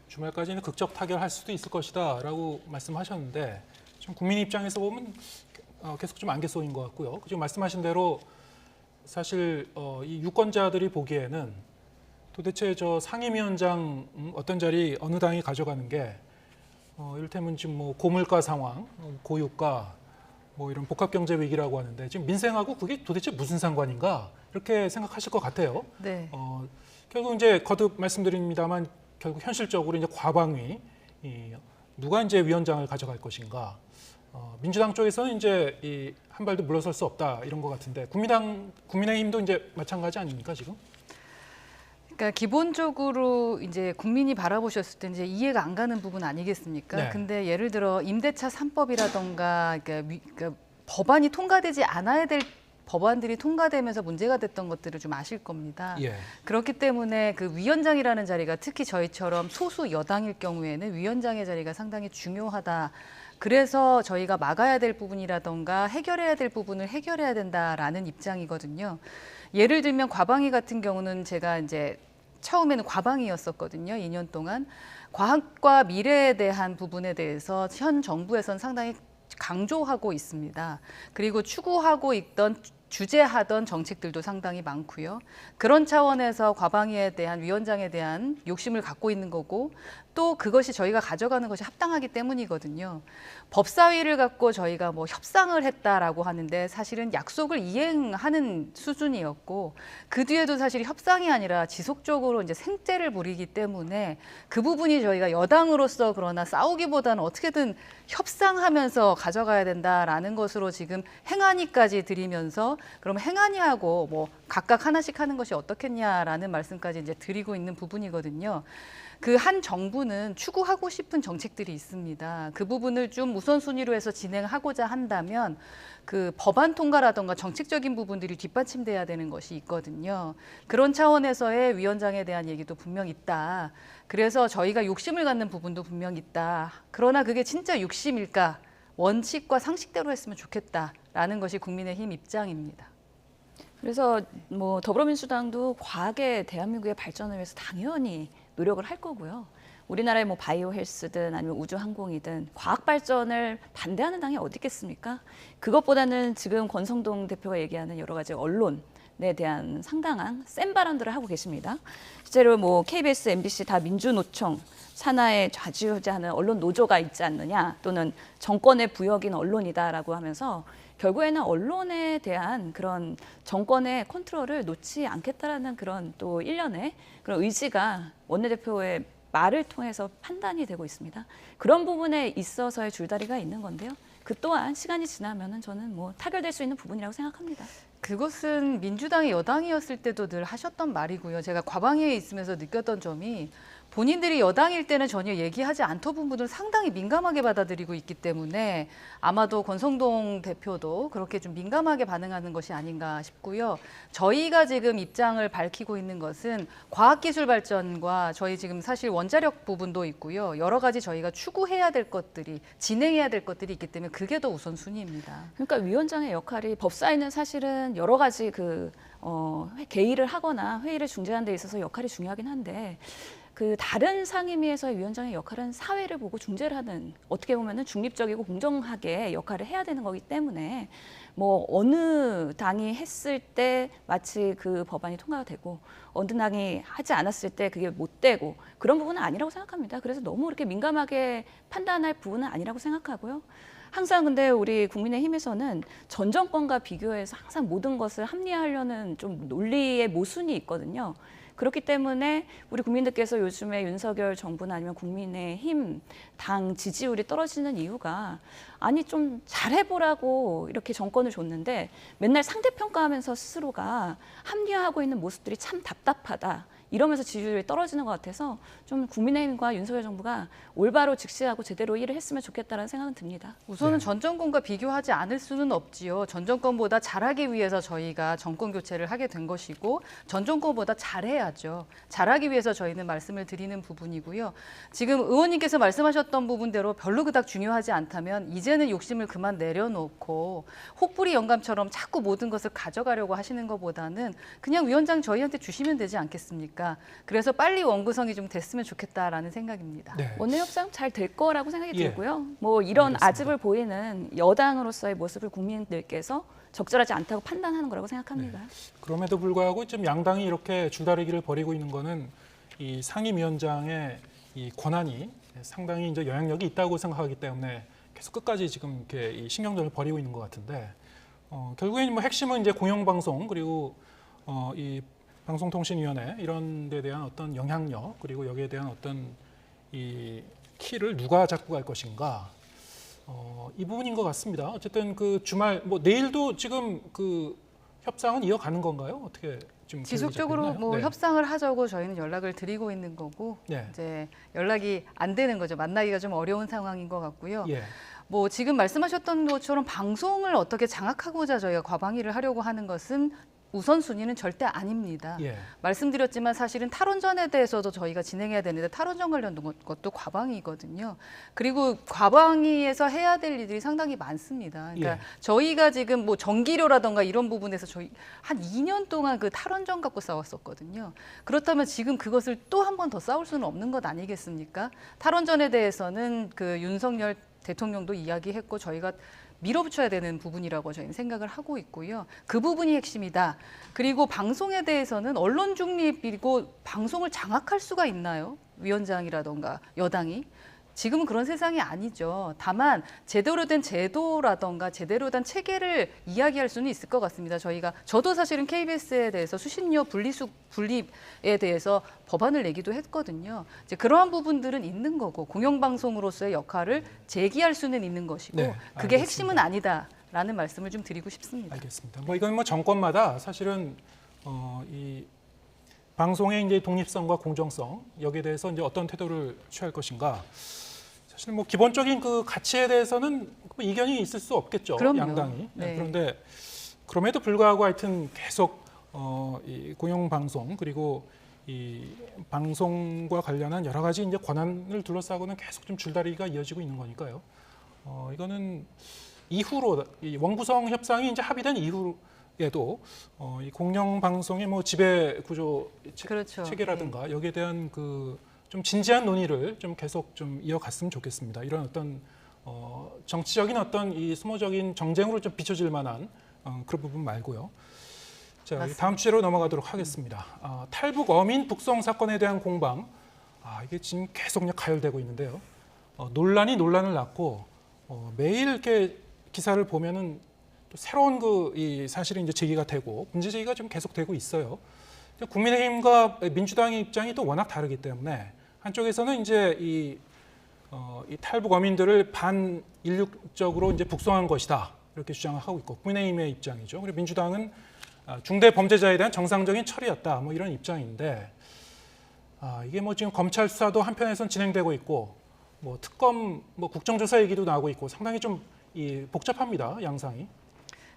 주말까지는 극적 타결할 수도 있을 것이다라고 말씀하셨는데 지금 국민 입장에서 보면 계속 좀 안개 속인 것 같고요. 지금 말씀하신 대로 사실 이 유권자들이 보기에는 도대체 저 상임위원장 어떤 자리 어느 당이 가져가는 게 이를테면 지금 뭐 고물가 상황, 고유가, 뭐 이런 복합경제 위기라고 하는데 지금 민생하고 그게 도대체 무슨 상관인가 이렇게 생각하실 것 같아요. 네. 결국 이제 거듭 말씀드립니다만 결국 현실적으로 이제 과방위 누가 이제 위원장을 가져갈 것인가. 민주당 쪽에서는 이제 한 발도 물러설 수 없다 이런 것 같은데 국민의힘도 이제 마찬가지 아닙니까 지금? 그러니까 기본적으로 이제 국민이 바라보셨을 때 이제 이해가 안 가는 부분 아니겠습니까? 네. 근데 예를 들어 임대차 3법이라던가 그러니까 법안이 통과되지 않아야 될 법안들이 통과되면서 문제가 됐던 것들을 좀 아실 겁니다. 예. 그렇기 때문에 그 위원장이라는 자리가 특히 저희처럼 소수 여당일 경우에는 위원장의 자리가 상당히 중요하다. 그래서 저희가 막아야 될 부분이라던가 해결해야 될 부분을 해결해야 된다라는 입장이거든요. 예를 들면 과방위 같은 경우는 제가 이제 처음에는 과방위였었거든요. 2년 동안. 과학과 미래에 대한 부분에 대해서 현 정부에서는 상당히 강조하고 있습니다. 그리고 추구하고 있던 주제하던 정책들도 상당히 많고요. 그런 차원에서 과방위에 대한 위원장에 대한 욕심을 갖고 있는 거고 또 그것이 저희가 가져가는 것이 합당하기 때문이거든요. 법사위를 갖고 저희가 뭐 협상을 했다라고 하는데 사실은 약속을 이행하는 수준이었고 그 뒤에도 사실 협상이 아니라 지속적으로 이제 생떼를 부리기 때문에 그 부분이 저희가 여당으로서 그러나 싸우기보다는 어떻게든 협상하면서 가져가야 된다라는 것으로 지금 행안위까지 드리면서 그럼 행안위하고 뭐 각각 하나씩 하는 것이 어떻겠냐라는 말씀까지 이제 드리고 있는 부분이거든요. 그 한 정부는 추구하고 싶은 정책들이 있습니다. 그 부분을 좀 우선순위로 해서 진행하고자 한다면 그 법안 통과라던가 정책적인 부분들이 뒷받침돼야 되는 것이 있거든요. 그런 차원에서의 위원장에 대한 얘기도 분명 있다. 그래서 저희가 욕심을 갖는 부분도 분명 있다. 그러나 그게 진짜 욕심일까? 원칙과 상식대로 했으면 좋겠다라는 것이 국민의힘 입장입니다. 그래서 뭐 더불어민주당도 과학의 대한민국의 발전을 위해서 당연히 노력을 할 거고요. 우리나라의 뭐 바이오 헬스든 아니면 우주 항공이든 과학 발전을 반대하는 당이 어디 있겠습니까? 그것보다는 지금 권성동 대표가 얘기하는 여러 가지 언론에 대한 상당한 센 발언들을 하고 계십니다. 실제로 뭐 KBS, MBC 다 민주노총 산하에 좌지우지하는 언론 노조가 있지 않느냐 또는 정권의 부역인 언론이다라고 하면서 결국에는 언론에 대한 그런 정권의 컨트롤을 놓지 않겠다라는 그런 또 일련의 그런 의지가 원내대표의 말을 통해서 판단이 되고 있습니다. 그런 부분에 있어서의 줄다리가 있는 건데요. 그 또한 시간이 지나면은 저는 뭐 타결될 수 있는 부분이라고 생각합니다. 그것은 민주당이 여당이었을 때도 늘 하셨던 말이고요. 제가 과방위에 있으면서 느꼈던 점이 본인들이 여당일 때는 전혀 얘기하지 않던 부분을 상당히 민감하게 받아들이고 있기 때문에 아마도 권성동 대표도 그렇게 좀 민감하게 반응하는 것이 아닌가 싶고요. 저희가 지금 입장을 밝히고 있는 것은 과학기술 발전과 저희 지금 사실 원자력 부분도 있고요. 여러 가지 저희가 추구해야 될 것들이 진행해야 될 것들이 있기 때문에 그게 더 우선순위입니다. 그러니까 위원장의 역할이 법사위는 사실은 여러 가지 개의를 하거나 회의를 중재하는 데 있어서 역할이 중요하긴 한데 그 다른 상임위에서의 위원장의 역할은 사회를 보고 중재를 하는 어떻게 보면은 중립적이고 공정하게 역할을 해야 되는 거기 때문에 뭐 어느 당이 했을 때 마치 그 법안이 통과가 되고 어느 당이 하지 않았을 때 그게 못 되고 그런 부분은 아니라고 생각합니다. 그래서 너무 이렇게 민감하게 판단할 부분은 아니라고 생각하고요. 항상 근데 우리 국민의힘에서는 전 정권과 비교해서 항상 모든 것을 합리화하려는 좀 논리의 모순이 있거든요. 그렇기 때문에 우리 국민들께서 요즘에 윤석열 정부나 아니면 국민의힘 당 지지율이 떨어지는 이유가 아니 좀 잘해보라고 이렇게 정권을 줬는데 맨날 상대평가하면서 스스로가 합리화하고 있는 모습들이 참 답답하다. 이러면서 지지율이 떨어지는 것 같아서 좀 국민의힘과 윤석열 정부가 올바로 직시하고 제대로 일을 했으면 좋겠다는 생각은 듭니다. 우선은 전 정권과 비교하지 않을 수는 없지요. 전 정권보다 잘하기 위해서 저희가 정권 교체를 하게 된 것이고 전 정권보다 잘해야죠. 잘하기 위해서 저희는 말씀을 드리는 부분이고요. 지금 의원님께서 말씀하셨던 부분대로 별로 그닥 중요하지 않다면 이제는 욕심을 그만 내려놓고 혹부리 영감처럼 자꾸 모든 것을 가져가려고 하시는 것보다는 그냥 위원장 저희한테 주시면 되지 않겠습니까? 그래서 빨리 원구성이 좀 됐으면 좋겠다라는 생각입니다. 네. 원내협상 잘 될 거라고 생각이 예. 들고요. 뭐 이런 알겠습니다. 아집을 보이는 여당으로서의 모습을 국민들께서 적절하지 않다고 판단하는 거라고 생각합니다. 그럼에도 불구하고 좀 양당이 이렇게 줄다리기 이야기를 벌이고 있는 거는 이 상임위원장의 이 권한이 상당히 이제 영향력이 있다고 생각하기 때문에 계속 끝까지 지금 이렇게 이 신경전을 벌이고 있는 것 같은데 결국엔 뭐 핵심은 이제 공영방송 그리고 이 방송통신위원회 이런 데 대한 어떤 영향력 그리고 여기에 대한 어떤 이 키를 누가 잡고 갈 것인가 이 부분인 것 같습니다. 어쨌든 그 주말 뭐 내일도 지금 그 협상은 이어가는 건가요? 어떻게 좀 지속적으로 뭐 네. 협상을 하자고 저희는 연락을 드리고 있는 거고 네. 이제 연락이 안 되는 거죠. 만나기가 좀 어려운 상황인 것 같고요. 예. 뭐 지금 말씀하셨던 것처럼 방송을 어떻게 장악하고자 저희가 과방위를 하려고 하는 것은 우선순위는 절대 아닙니다. 예. 말씀드렸지만 사실은 탈원전에 대해서도 저희가 진행해야 되는데 탈원전 관련 것도 과방위거든요. 그리고 과방위에서 해야 될 일들이 상당히 많습니다. 그러니까 예. 저희가 지금 뭐 전기료라던가 이런 부분에서 저희 한 2년 동안 그 탈원전 갖고 싸웠었거든요. 그렇다면 지금 그것을 또 한 번 더 싸울 수는 없는 것 아니겠습니까? 탈원전에 대해서는 그 윤석열 대통령도 이야기했고 저희가 밀어붙여야 되는 부분이라고 저희는 생각을 하고 있고요. 그 부분이 핵심이다. 그리고 방송에 대해서는 언론 중립이고 방송을 장악할 수가 있나요? 위원장이라던가 여당이. 지금은 그런 세상이 아니죠. 다만 제대로 된 제도라던가 제대로 된 체계를 이야기할 수는 있을 것 같습니다. 저도 사실은 KBS에 대해서 수신료 분립에 대해서 법안을 내기도 했거든요. 이제 그러한 부분들은 있는 거고 공영방송으로서의 역할을 제기할 수는 있는 것이고 네, 그게 알겠습니다. 핵심은 아니다라는 말씀을 좀 드리고 싶습니다. 알겠습니다. 뭐 이건 뭐 정권마다 사실은 이 방송의 이제 독립성과 공정성 여기에 대해서 이제 어떤 태도를 취할 것인가. 사실 뭐 기본적인 그 가치에 대해서는 뭐 이견이 있을 수 없겠죠. 그럼요. 양당이. 네. 그런데 그럼에도 불구하고 하여튼 계속 이 공영방송 그리고 이 방송과 관련한 여러 가지 이제 권한을 둘러싸고는 계속 좀 줄다리기가 이어지고 있는 거니까요. 이거는 이후로 이 원구성 협상이 이제 합의된 이후에도 이 공영방송의 뭐 지배 구조 그렇죠. 체계라든가 여기에 대한 그 좀 진지한 논의를 좀 계속 좀 이어갔으면 좋겠습니다. 이런 어떤 정치적인 어떤 이 소모적인 정쟁으로 좀 비춰질 만한 그런 부분 말고요. 자, 맞습니다. 다음 주제로 넘어가도록 하겠습니다. 탈북 어민 북송 사건에 대한 공방. 이게 지금 계속 가열되고 있는데요. 논란이 논란을 낳고 매일 이렇게 기사를 보면은 또 새로운 이 사실이 이제 제기가 되고 문제 제기가 좀 계속되고 있어요. 국민의힘과 민주당의 입장이 또 워낙 다르기 때문에 한쪽에서는 이제 이 탈북 어민들을 반인륜적으로 이제 북송한 것이다 이렇게 주장을 하고 있고 국민의힘의 입장이죠. 그리고 민주당은 중대 범죄자에 대한 정상적인 처리였다 뭐 이런 입장인데 이게 뭐 지금 검찰 수사도 한편에선 진행되고 있고 뭐 특검 뭐 국정조사 얘기도 나오고 있고 상당히 좀 복잡합니다 양상이.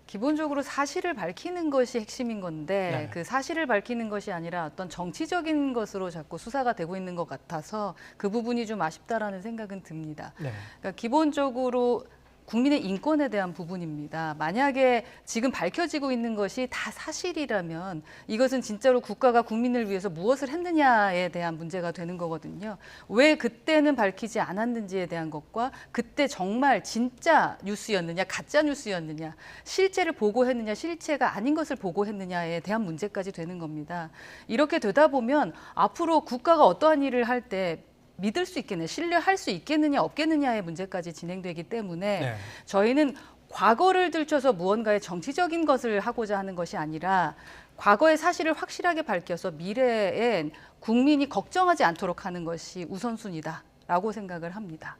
기본적으로 사실을 밝히는 것이 핵심인 건데 네. 그 사실을 밝히는 것이 아니라 어떤 정치적인 것으로 자꾸 수사가 되고 있는 것 같아서 그 부분이 좀 아쉽다라는 생각은 듭니다. 네. 그러니까 기본적으로 국민의 인권에 대한 부분입니다. 만약에 지금 밝혀지고 있는 것이 다 사실이라면 이것은 진짜로 국가가 국민을 위해서 무엇을 했느냐에 대한 문제가 되는 거거든요. 왜 그때는 밝히지 않았는지에 대한 것과 그때 정말 진짜 뉴스였느냐 가짜 뉴스였느냐 실체를 보고했느냐 실체가 아닌 것을 보고했느냐에 대한 문제까지 되는 겁니다. 이렇게 되다 보면 앞으로 국가가 어떠한 일을 할 때 믿을 수 있겠느냐, 신뢰할 수 있겠느냐, 없겠느냐의 문제까지 진행되기 때문에 네. 저희는 과거를 들춰서 무언가의 정치적인 것을 하고자 하는 것이 아니라 과거의 사실을 확실하게 밝혀서 미래엔 국민이 걱정하지 않도록 하는 것이 우선순위다라고 생각을 합니다.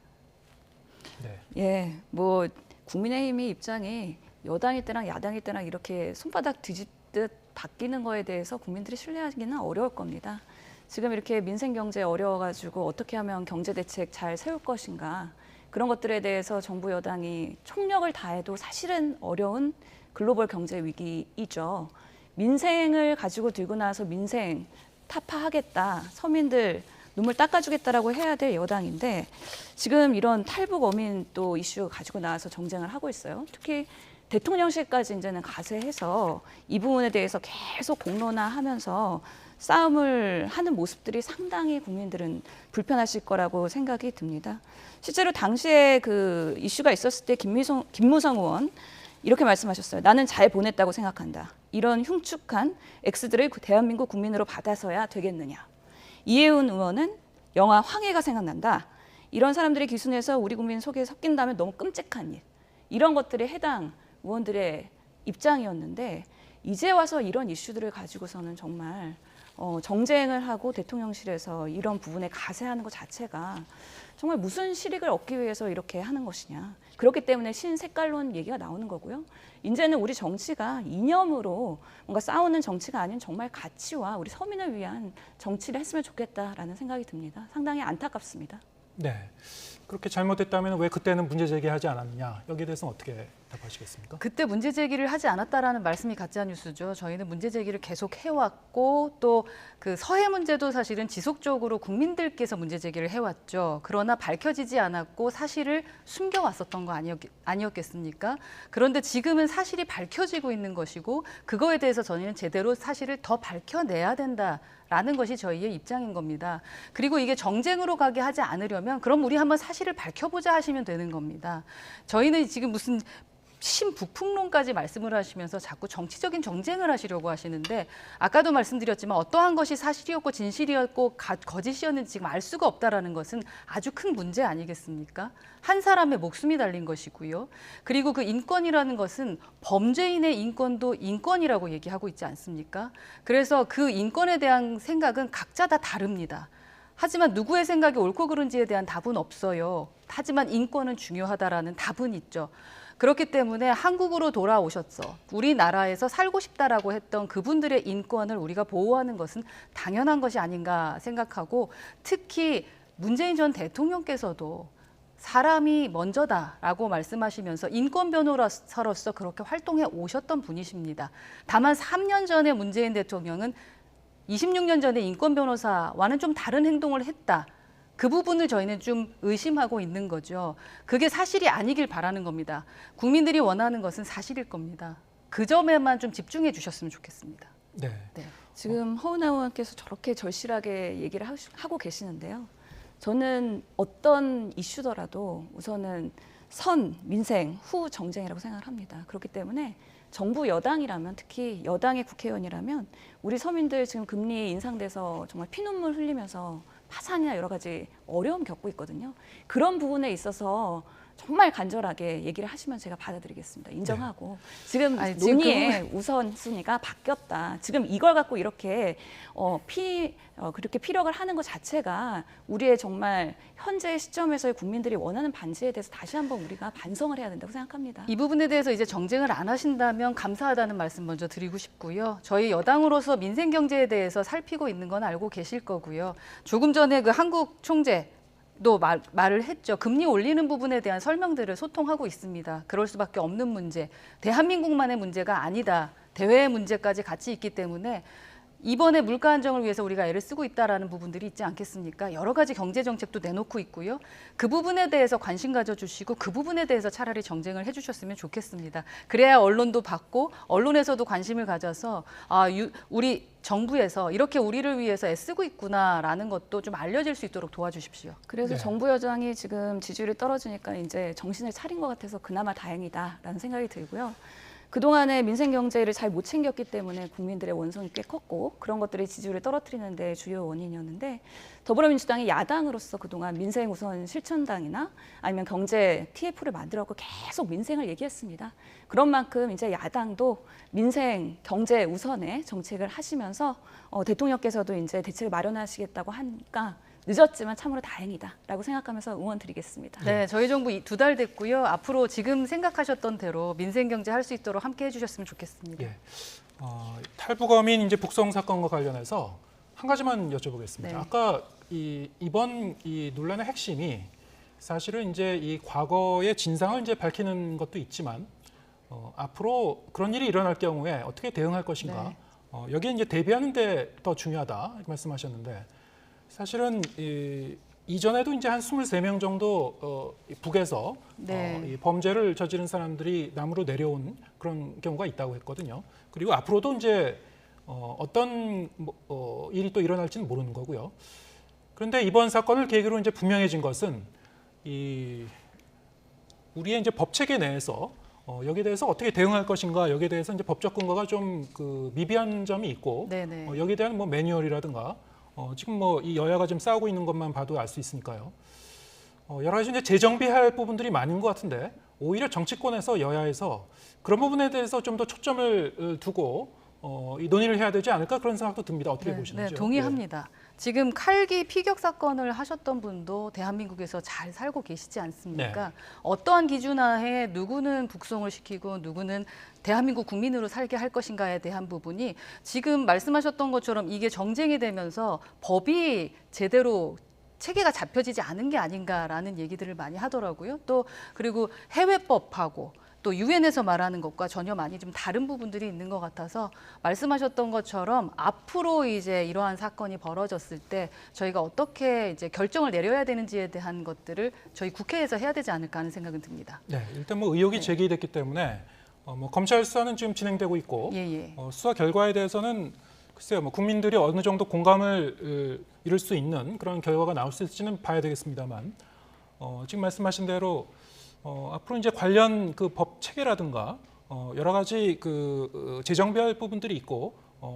네. 예, 뭐 국민의힘의 입장이 여당일 때랑 야당일 때랑 이렇게 손바닥 뒤집듯 바뀌는 거에 대해서 국민들이 신뢰하기는 어려울 겁니다. 지금 이렇게 민생 경제 어려워가지고 어떻게 하면 경제 대책 잘 세울 것인가 그런 것들에 대해서 정부 여당이 총력을 다해도 사실은 어려운 글로벌 경제 위기이죠. 민생을 가지고 들고 나서 민생 타파하겠다, 서민들 눈물 닦아주겠다라고 해야 될 여당인데 지금 이런 탈북 어민 또 이슈 가지고 나와서 정쟁을 하고 있어요. 특히 대통령실까지 이제는 가세해서 이 부분에 대해서 계속 공론화하면서 싸움을 하는 모습들이 상당히 국민들은 불편하실 거라고 생각이 듭니다. 실제로 당시에 그 이슈가 있었을 때 김무성 의원 이렇게 말씀하셨어요. 나는 잘 보냈다고 생각한다. 이런 흉측한 X들을 대한민국 국민으로 받아서야 되겠느냐. 이혜훈 의원은 영화 황해가 생각난다. 이런 사람들의 기순에서 우리 국민 속에 섞인다면 너무 끔찍한 일. 이런 것들에 해당 의원들의 입장이었는데 이제 와서 이런 이슈들을 가지고서는 정말 정쟁을 하고 대통령실에서 이런 부분에 가세하는 것 자체가 정말 무슨 실익을 얻기 위해서 이렇게 하는 것이냐. 그렇기 때문에 신색깔론 얘기가 나오는 거고요. 이제는 우리 정치가 이념으로 뭔가 싸우는 정치가 아닌 정말 가치와 우리 서민을 위한 정치를 했으면 좋겠다라는 생각이 듭니다. 상당히 안타깝습니다. 네. 그렇게 잘못됐다면 왜 그때는 문제 제기하지 않았느냐. 여기에 대해서는 어떻게 답하시겠습니까? 그때 문제 제기를 하지 않았다라는 말씀이 가짜 뉴스죠. 저희는 문제 제기를 계속 해왔고 또 그 서해 문제도 사실은 지속적으로 국민들께서 문제 제기를 해왔죠. 그러나 밝혀지지 않았고 사실을 숨겨왔었던 거 아니었겠습니까? 그런데 지금은 사실이 밝혀지고 있는 것이고 그거에 대해서 저희는 제대로 사실을 더 밝혀내야 된다라는 것이 저희의 입장인 겁니다. 그리고 이게 정쟁으로 가게 하지 않으려면 그럼 우리 한번 사실을 밝혀보자 하시면 되는 겁니다. 저희는 지금 무슨 신북풍론까지 말씀을 하시면서 자꾸 정치적인 정쟁을 하시려고 하시는데 아까도 말씀드렸지만 어떠한 것이 사실이었고 진실이었고 거짓이었는지 지금 알 수가 없다라는 것은 아주 큰 문제 아니겠습니까? 한 사람의 목숨이 달린 것이고요. 그리고 그 인권이라는 것은 범죄인의 인권도 인권이라고 얘기하고 있지 않습니까? 그래서 그 인권에 대한 생각은 각자 다 다릅니다. 하지만 누구의 생각이 옳고 그른지에 대한 답은 없어요. 하지만 인권은 중요하다라는 답은 있죠. 그렇기 때문에 한국으로 돌아오셨어. 우리나라에서 살고 싶다라고 했던 그분들의 인권을 우리가 보호하는 것은 당연한 것이 아닌가 생각하고 특히 문재인 전 대통령께서도 사람이 먼저다라고 말씀하시면서 인권 변호사로서 그렇게 활동해 오셨던 분이십니다. 다만 3년 전에 문재인 대통령은 26년 전에 인권 변호사와는 좀 다른 행동을 했다. 그 부분을 저희는 좀 의심하고 있는 거죠. 그게 사실이 아니길 바라는 겁니다. 국민들이 원하는 것은 사실일 겁니다. 그 점에만 좀 집중해 주셨으면 좋겠습니다. 네. 지금 허은하 의원께서 저렇게 절실하게 얘기를 하고 계시는데요. 저는 어떤 이슈더라도 우선은 선, 민생, 후 정쟁이라고 생각을 합니다. 그렇기 때문에 정부 여당이라면 특히 여당의 국회의원이라면 우리 서민들 지금 금리 인상돼서 정말 피눈물 흘리면서 파산이나 여러 가지 어려움 겪고 있거든요. 그런 부분에 있어서 정말 간절하게 얘기를 하시면 제가 받아들이겠습니다. 인정하고 지금 논의의 우선순위가 바뀌었다. 지금 이걸 갖고 이렇게 그렇게 피력을 하는 것 자체가 우리의 정말 현재 시점에서의 국민들이 원하는 반지에 대해서 다시 한번 우리가 반성을 해야 된다고 생각합니다. 이 부분에 대해서 이제 정쟁을 안 하신다면 감사하다는 말씀 먼저 드리고 싶고요. 저희 여당으로서 민생 경제에 대해서 살피고 있는 건 알고 계실 거고요. 조금 전에 그 한국 총재 또 말을 했죠. 금리 올리는 부분에 대한 설명들을 소통하고 있습니다. 그럴 수밖에 없는 문제, 대한민국만의 문제가 아니다. 대외의 문제까지 같이 있기 때문에 이번에 물가 안정을 위해서 우리가 애를 쓰고 있다라는 부분들이 있지 않겠습니까? 여러 가지 경제 정책도 내놓고 있고요. 그 부분에 대해서 관심 가져주시고 그 부분에 대해서 차라리 정쟁을 해주셨으면 좋겠습니다. 그래야 언론도 받고 언론에서도 관심을 가져서 우리 정부에서 이렇게 우리를 위해서 애쓰고 있구나라는 것도 좀 알려질 수 있도록 도와주십시오. 그래서 정부 여당이 지금 지지율이 떨어지니까 이제 정신을 차린 것 같아서 그나마 다행이다라는 생각이 들고요. 그동안에 민생 경제를 잘 못 챙겼기 때문에 국민들의 원성이 꽤 컸고 그런 것들이 지지율을 떨어뜨리는 데 주요 원인이었는데 더불어민주당이 야당으로서 그동안 민생 우선 실천당이나 아니면 경제 TF를 만들어갖고 계속 민생을 얘기했습니다. 그런 만큼 이제 야당도 민생 경제 우선의 정책을 하시면서 대통령께서도 이제 대책을 마련하시겠다고 하니까 늦었지만 참으로 다행이다라고 생각하면서 응원 드리겠습니다. 네, 저희 정부 2달 됐고요. 앞으로 지금 생각하셨던 대로 민생 경제 할 수 있도록 함께 해주셨으면 좋겠습니다. 예. 탈북어민 이제 북송 사건과 관련해서 한 가지만 여쭤보겠습니다. 네. 아까 이번 논란의 핵심이 사실은 이제 이 과거의 진상을 이제 밝히는 것도 있지만 앞으로 그런 일이 일어날 경우에 어떻게 대응할 것인가. 네. 여기에 이제 대비하는 데 더 중요하다 이렇게 말씀하셨는데. 사실은 이전에도 이제 한 23명 정도 북에서 이 범죄를 저지른 사람들이 남으로 내려온 그런 경우가 있다고 했거든요. 그리고 앞으로도 이제 어떤 일이 또 일어날지는 모르는 거고요. 그런데 이번 사건을 계기로 이제 분명해진 것은 우리의 이제 법 체계 내에서 여기에 대해서 어떻게 대응할 것인가, 여기에 대해서 이제 법적 근거가 좀 미비한 점이 있고, 여기에 대한 뭐 매뉴얼이라든가 지금 뭐 이 여야가 좀 싸우고 있는 것만 봐도 알 수 있으니까요. 여러 가지 이제 재정비할 부분들이 많은 것 같은데 오히려 정치권에서 여야에서 그런 부분에 대해서 좀 더 초점을 두고 이 논의를 해야 되지 않을까 그런 생각도 듭니다. 어떻게 보시는지요? 네, 동의합니다. 지금 칼기 피격 사건을 하셨던 분도 대한민국에서 잘 살고 계시지 않습니까? 어떠한 기준하에 누구는 북송을 시키고 누구는 대한민국 국민으로 살게 할 것인가에 대한 부분이 지금 말씀하셨던 것처럼 이게 정쟁이 되면서 법이 제대로 체계가 잡혀지지 않은 게 아닌가라는 얘기들을 많이 하더라고요. 또 그리고 해외법하고 또 유엔에서 말하는 것과 전혀 많이 좀 다른 부분들이 있는 것 같아서 말씀하셨던 것처럼 앞으로 이제 이러한 사건이 벌어졌을 때 저희가 어떻게 이제 결정을 내려야 되는지에 대한 것들을 저희 국회에서 해야 되지 않을까 하는 생각은 듭니다. 네, 일단 뭐 의혹이 제기됐기 때문에 뭐 검찰 수사는 지금 진행되고 있고 수사 결과에 대해서는 글쎄요, 뭐 국민들이 어느 정도 공감을 이룰 수 있는 그런 결과가 나올 수 있을지는 봐야 되겠습니다만 지금 말씀하신 대로 앞으로 이제 관련 그 법 체계라든가 여러 가지 그 재정비할 부분들이 있고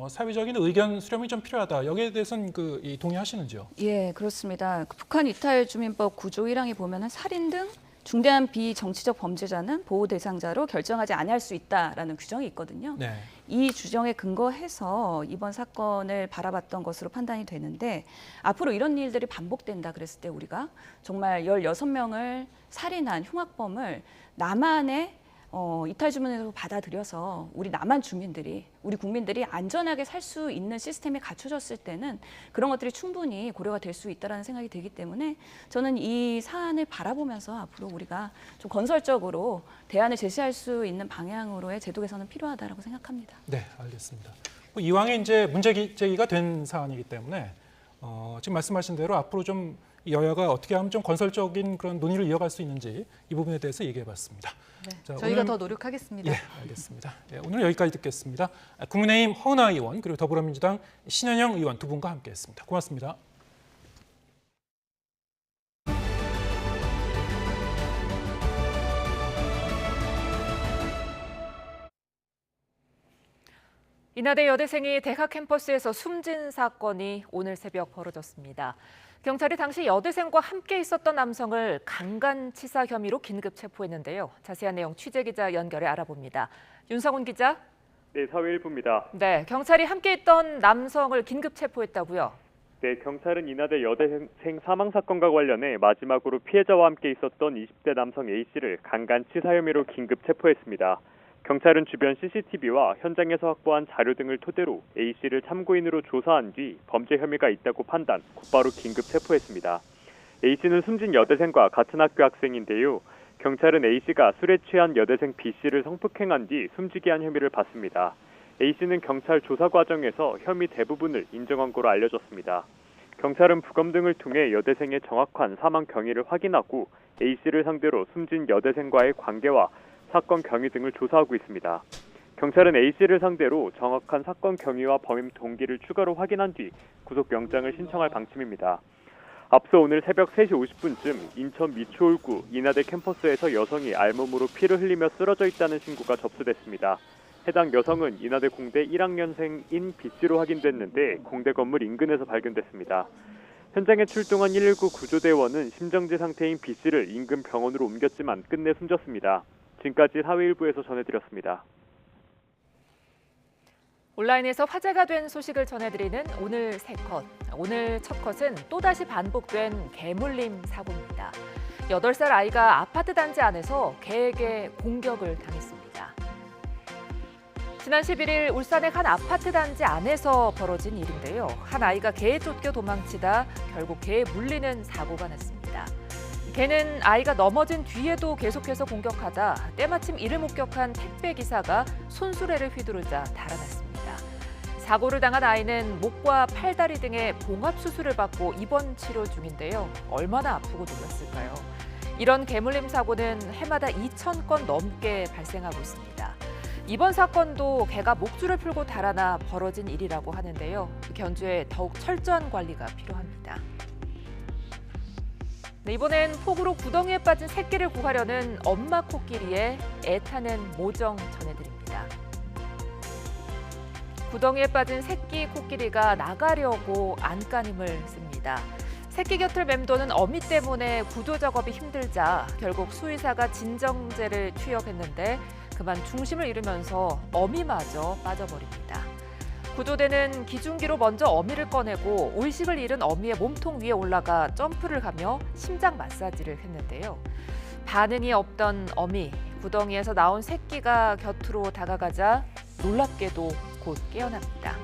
사회적인 의견 수렴이 좀 필요하다. 여기에 대해서는 동의하시는지요? 예, 그렇습니다. 북한 이탈 주민법 9조 1항에 보면은 살인 등 중대한 비정치적 범죄자는 보호 대상자로 결정하지 아니할 수 있다라는 규정이 있거든요. 이 규정에 근거해서 이번 사건을 바라봤던 것으로 판단이 되는데 앞으로 이런 일들이 반복된다 그랬을 때 우리가 정말 16명을 살인한 흉악범을 남한의 이탈 주민으로 받아들여서 우리 남한 주민들이, 우리 국민들이 안전하게 살 수 있는 시스템이 갖춰졌을 때는 그런 것들이 충분히 고려가 될 수 있다는 생각이 들기 때문에 저는 이 사안을 바라보면서 앞으로 우리가 좀 건설적으로 대안을 제시할 수 있는 방향으로의 제도 개선은 필요하다고 생각합니다. 네, 알겠습니다. 이왕에 이제 문제 제기가 된 사안이기 때문에 지금 말씀하신 대로 앞으로 좀 여야가 어떻게 하면 좀 건설적인 그런 논의를 이어갈 수 있는지 이 부분에 대해서 얘기해봤습니다. 네, 자, 저희가 오늘, 더 노력하겠습니다. 예, 알겠습니다. 예, 오늘 여기까지 듣겠습니다. 국민의힘 허은하 의원 그리고 더불어민주당 신현영 의원 두 분과 함께했습니다. 고맙습니다. 인하대 여대생이 대학 캠퍼스에서 숨진 사건이 오늘 새벽 벌어졌습니다. 경찰이 당시 여대생과 함께 있었던 남성을 강간치사 혐의로 긴급 체포했는데요. 자세한 내용 취재기자 연결해 알아봅니다. 윤성훈 기자. 네, 사회일부입니다. 네, 경찰이 함께 있던 남성을 긴급 체포했다고요? 네, 경찰은 인하대 여대생 사망 사건과 관련해 마지막으로 피해자와 함께 있었던 20대 남성 A씨를 강간치사 혐의로 긴급 체포했습니다. 경찰은 주변 CCTV와 현장에서 확보한 자료 등을 토대로 A씨를 참고인으로 조사한 뒤 범죄 혐의가 있다고 판단, 곧바로 긴급 체포했습니다. A씨는 숨진 여대생과 같은 학교 학생인데요. 경찰은 A씨가 술에 취한 여대생 B씨를 성폭행한 뒤 숨지게 한 혐의를 받습니다. A씨는 경찰 조사 과정에서 혐의 대부분을 인정한 거로 알려졌습니다. 경찰은 부검 등을 통해 여대생의 정확한 사망 경위를 확인하고 A씨를 상대로 숨진 여대생과의 관계와 사건 경위 등을 조사하고 있습니다. 경찰은 A씨를 상대로 정확한 사건 경위와 범행 동기를 추가로 확인한 뒤 구속영장을 신청할 방침입니다. 앞서 오늘 새벽 3시 50분쯤 인천 미추홀구 인하대 캠퍼스에서 여성이 알몸으로 피를 흘리며 쓰러져 있다는 신고가 접수됐습니다. 해당 여성은 인하대 공대 1학년생인 B씨로 확인됐는데 공대 건물 인근에서 발견됐습니다. 현장에 출동한 119 구조대원은 심정지 상태인 B씨를 인근 병원으로 옮겼지만 끝내 숨졌습니다. 지금까지 사회일부에서 전해드렸습니다. 온라인에서 화제가 된 소식을 전해드리는 오늘 세 컷. 오늘 첫 컷은 또다시 반복된 개물림 사고입니다. 8살 아이가 아파트 단지 안에서 개에게 공격을 당했습니다. 지난 11일 울산의 한 아파트 단지 안에서 벌어진 일인데요. 한 아이가 개에 쫓겨 도망치다 결국 개에 물리는 사고가 났습니다. 개는 아이가 넘어진 뒤에도 계속해서 공격하다 때마침 이를 목격한 택배기사가 손수레를 휘두르자 달아났습니다. 사고를 당한 아이는 목과 팔다리 등의 봉합수술을 받고 입원 치료 중인데요. 얼마나 아프고 놀랐을까요? 이런 개물림 사고는 해마다 2,000건 넘게 발생하고 있습니다. 이번 사건도 개가 목줄을 풀고 달아나 벌어진 일이라고 하는데요. 견주에 더욱 철저한 관리가 필요합니다. 이번엔 폭우로 구덩이에 빠진 새끼를 구하려는 엄마 코끼리의 애타는 모정 전해드립니다. 구덩이에 빠진 새끼 코끼리가 나가려고 안간힘을 씁니다. 새끼 곁을 맴도는 어미 때문에 구조 작업이 힘들자 결국 수의사가 진정제를 투여했는데 그만 중심을 잃으면서 어미마저 빠져버립니다. 구조대는 기중기로 먼저 어미를 꺼내고 의식을 잃은 어미의 몸통 위에 올라가 점프를 하며 심장 마사지를 했는데요. 반응이 없던 어미, 구덩이에서 나온 새끼가 곁으로 다가가자 놀랍게도 곧 깨어납니다.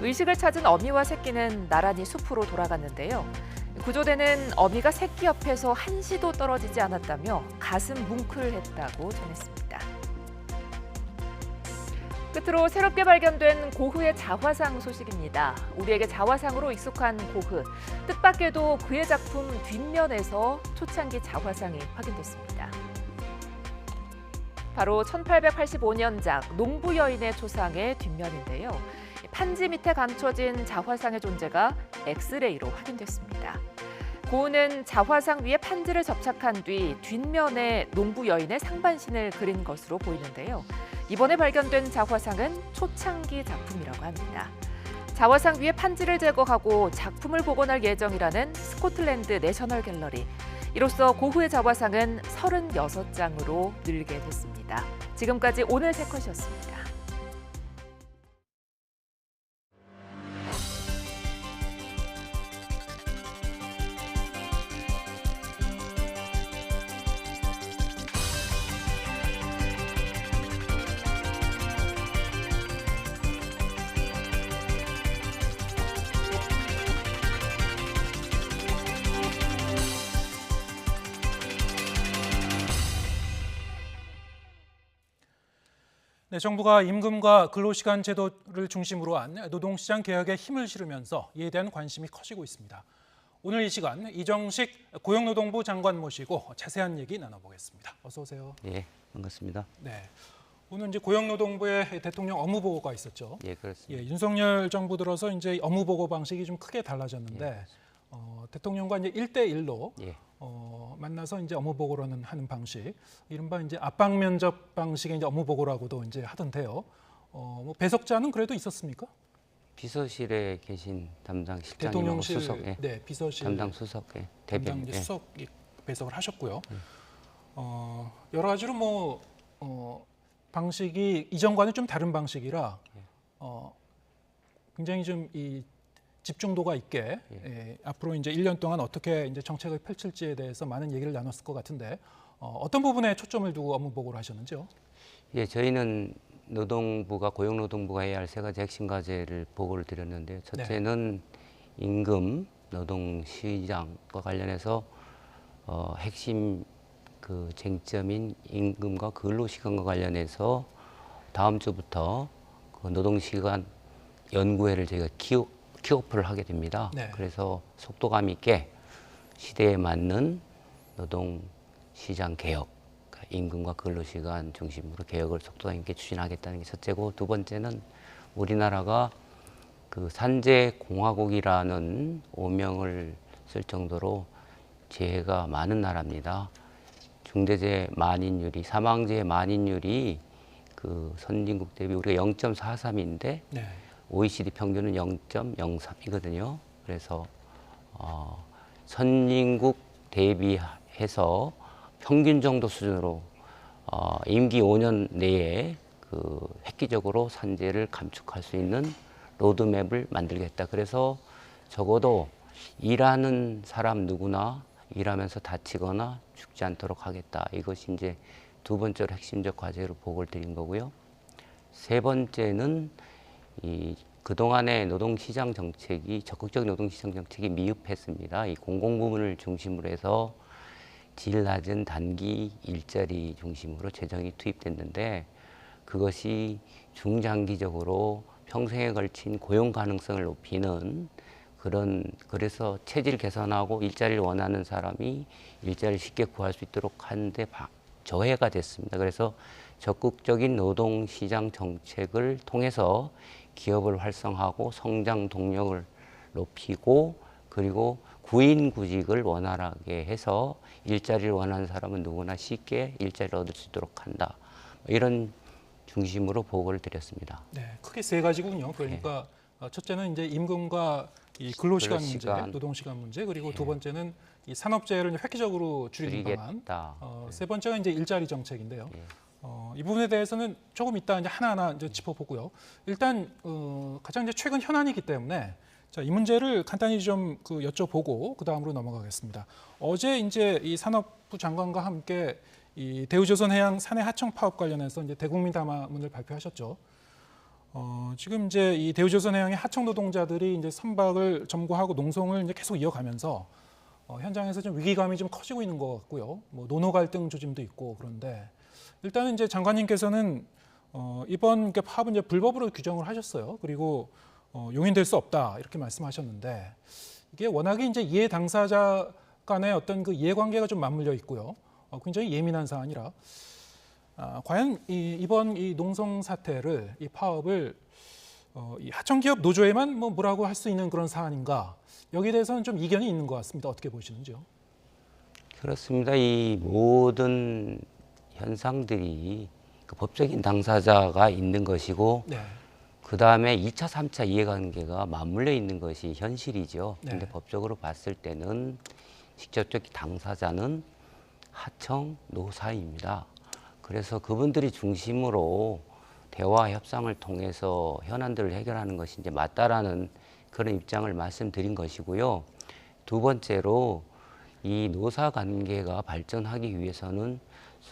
의식을 찾은 어미와 새끼는 나란히 숲으로 돌아갔는데요. 구조대는 어미가 새끼 옆에서 한시도 떨어지지 않았다며 가슴 뭉클했다고 전했습니다. 끝으로 새롭게 발견된 고흐의 자화상 소식입니다. 우리에게 자화상으로 익숙한 고흐. 뜻밖에도 그의 작품 뒷면에서 초창기 자화상이 확인됐습니다. 바로 1885년작 농부여인의 초상의 뒷면인데요. 판지 밑에 감춰진 자화상의 존재가 엑스레이로 확인됐습니다. 고흐는 자화상 위에 판지를 접착한 뒤 뒷면에 농부여인의 상반신을 그린 것으로 보이는데요. 이번에 발견된 자화상은 초창기 작품이라고 합니다. 자화상 위에 판지를 제거하고 작품을 복원할 예정이라는 스코틀랜드 내셔널 갤러리. 이로써 고흐의 자화상은 36장으로 늘게 됐습니다. 지금까지 오늘 세 컷이었습니다. 네, 정부가 임금과 근로시간 제도를 중심으로 한 노동시장 개혁에 힘을 실으면서 이에 대한 관심이 커지고 있습니다. 오늘 이 시간 이정식 고용노동부 장관 모시고 자세한 얘기 나눠보겠습니다. 어서 오세요. 예, 반갑습니다. 네, 오늘 이제 고용노동부의 대통령 업무보고가 있었죠. 예, 그렇습니다. 예, 윤석열 정부 들어서 이제 업무보고 방식이 좀 크게 달라졌는데 예, 대통령과 이제 1대1로 예. 만나서 이제 업무 보고를 하는 방식, 이른바 이제 압박 면접 방식의 이제 업무 보고라고도 이제 하던데요. 뭐 배석자는 그래도 있었습니까? 비서실에 계신 담당 실장님하고 대통령실, 수석, 예. 네, 비서실 담당 수석, 예. 대변인, 담당 이제 예. 수석이 배석을 하셨고요. 여러 가지로 뭐 방식이 이전과는 좀 다른 방식이라 굉장히 좀 이 집중도가 있게 앞으로 이제 1년 동안 어떻게 이제 정책을 펼칠지에 대해서 많은 얘기를 나눴을 것 같은데 어떤 부분에 초점을 두고 업무 보고를 하셨는지요? 예, 저희는 노동부가 고용노동부가 해야 할 세 가지 핵심 과제를 보고를 드렸는데요. 첫째는 임금, 노동시장과 관련해서 핵심 그 쟁점인 임금과 근로시간과 관련해서 다음 주부터 그 노동시간 연구회를 저희가 킥오프를 하게 됩니다. 네. 그래서 속도감 있게 시대에 맞는 노동시장 개혁, 그러니까 임금과 근로시간 중심으로 개혁을 속도감 있게 추진하겠다는 게 첫째고, 두 번째는 우리나라가 그 산재공화국이라는 오명을 쓸 정도로 재해가 많은 나라입니다. 중대재해 만인율이, 사망재해 만인율이 그 선진국 대비 우리가 0.43인데 네. OECD 평균은 0.03이거든요. 그래서 선진국 대비해서 평균 정도 수준으로 임기 5년 내에 그 획기적으로 산재를 감축할 수 있는 로드맵을 만들겠다. 그래서 적어도 일하는 사람 누구나 일하면서 다치거나 죽지 않도록 하겠다. 이것이 이제 두 번째로 핵심적 과제로 보고를 드린 거고요. 세 번째는 그동안의 노동시장 정책이, 적극적인 노동시장 정책이 미흡했습니다. 이 공공부문을 중심으로 해서 질 낮은 단기 일자리 중심으로 재정이 투입됐는데 그것이 중장기적으로 평생에 걸친 고용 가능성을 높이는 그래서 체질 개선하고 일자리를 원하는 사람이 일자리를 쉽게 구할 수 있도록 하는데 저해가 됐습니다. 그래서 적극적인 노동시장 정책을 통해서 기업을 활성화하고 성장 동력을 높이고 그리고 구인구직을 원활하게 해서 일자리를 원하는 사람은 누구나 쉽게 일자리를 얻을 수 있도록 한다. 이런 중심으로 보고를 드렸습니다. 네, 크게 세 가지군요. 그러니까 첫째는 이제 임금과 이 근로시간 문제, 노동시간 문제, 그리고 두 번째는 이 산업재해를 획기적으로 줄이는 방안, 세 번째가 이제 일자리 정책인데요. 이 부분에 대해서는 조금 이따 이제 하나하나 이제 짚어보고요. 일단 가장 이제 최근 현안이기 때문에 자, 이 문제를 간단히 좀 여쭤보고 그 다음으로 넘어가겠습니다. 어제 이제 이 산업부 장관과 함께 이 대우조선해양 산해 하청 파업 관련해서 이제 대국민 담화문을 발표하셨죠. 지금 이제 이 대우조선해양의 하청 노동자들이 이제 선박을 점거하고 농성을 이제 계속 이어가면서 현장에서 좀 위기감이 좀 커지고 있는 것 같고요. 뭐 노노 갈등 조짐도 있고 그런데 일단은 이제 장관님께서는 이번 파업은 이제 불법으로 규정을 하셨어요. 그리고 용인될 수 없다 이렇게 말씀하셨는데 이게 워낙에 이제 이해 당사자 간의 어떤 그 이해관계가 좀 맞물려 있고요. 굉장히 예민한 사안이라 과연 이번 이 농성 사태를 이 파업을 이 하청기업 노조에만 뭐라고 할 수 있는 그런 사안인가 여기에 대해서는 좀 이견이 있는 것 같습니다. 어떻게 보시는지요? 그렇습니다. 이 모든 현상들이 그 법적인 당사자가 있는 것이고 그 다음에 2차, 3차 이해관계가 맞물려 있는 것이 현실이죠. 그런데 법적으로 봤을 때는 직접적 당사자는 하청 노사입니다. 그래서 그분들이 중심으로 대화 협상을 통해서 현안들을 해결하는 것이 이제 맞다라는 그런 입장을 말씀드린 것이고요. 두 번째로 이 노사 관계가 발전하기 위해서는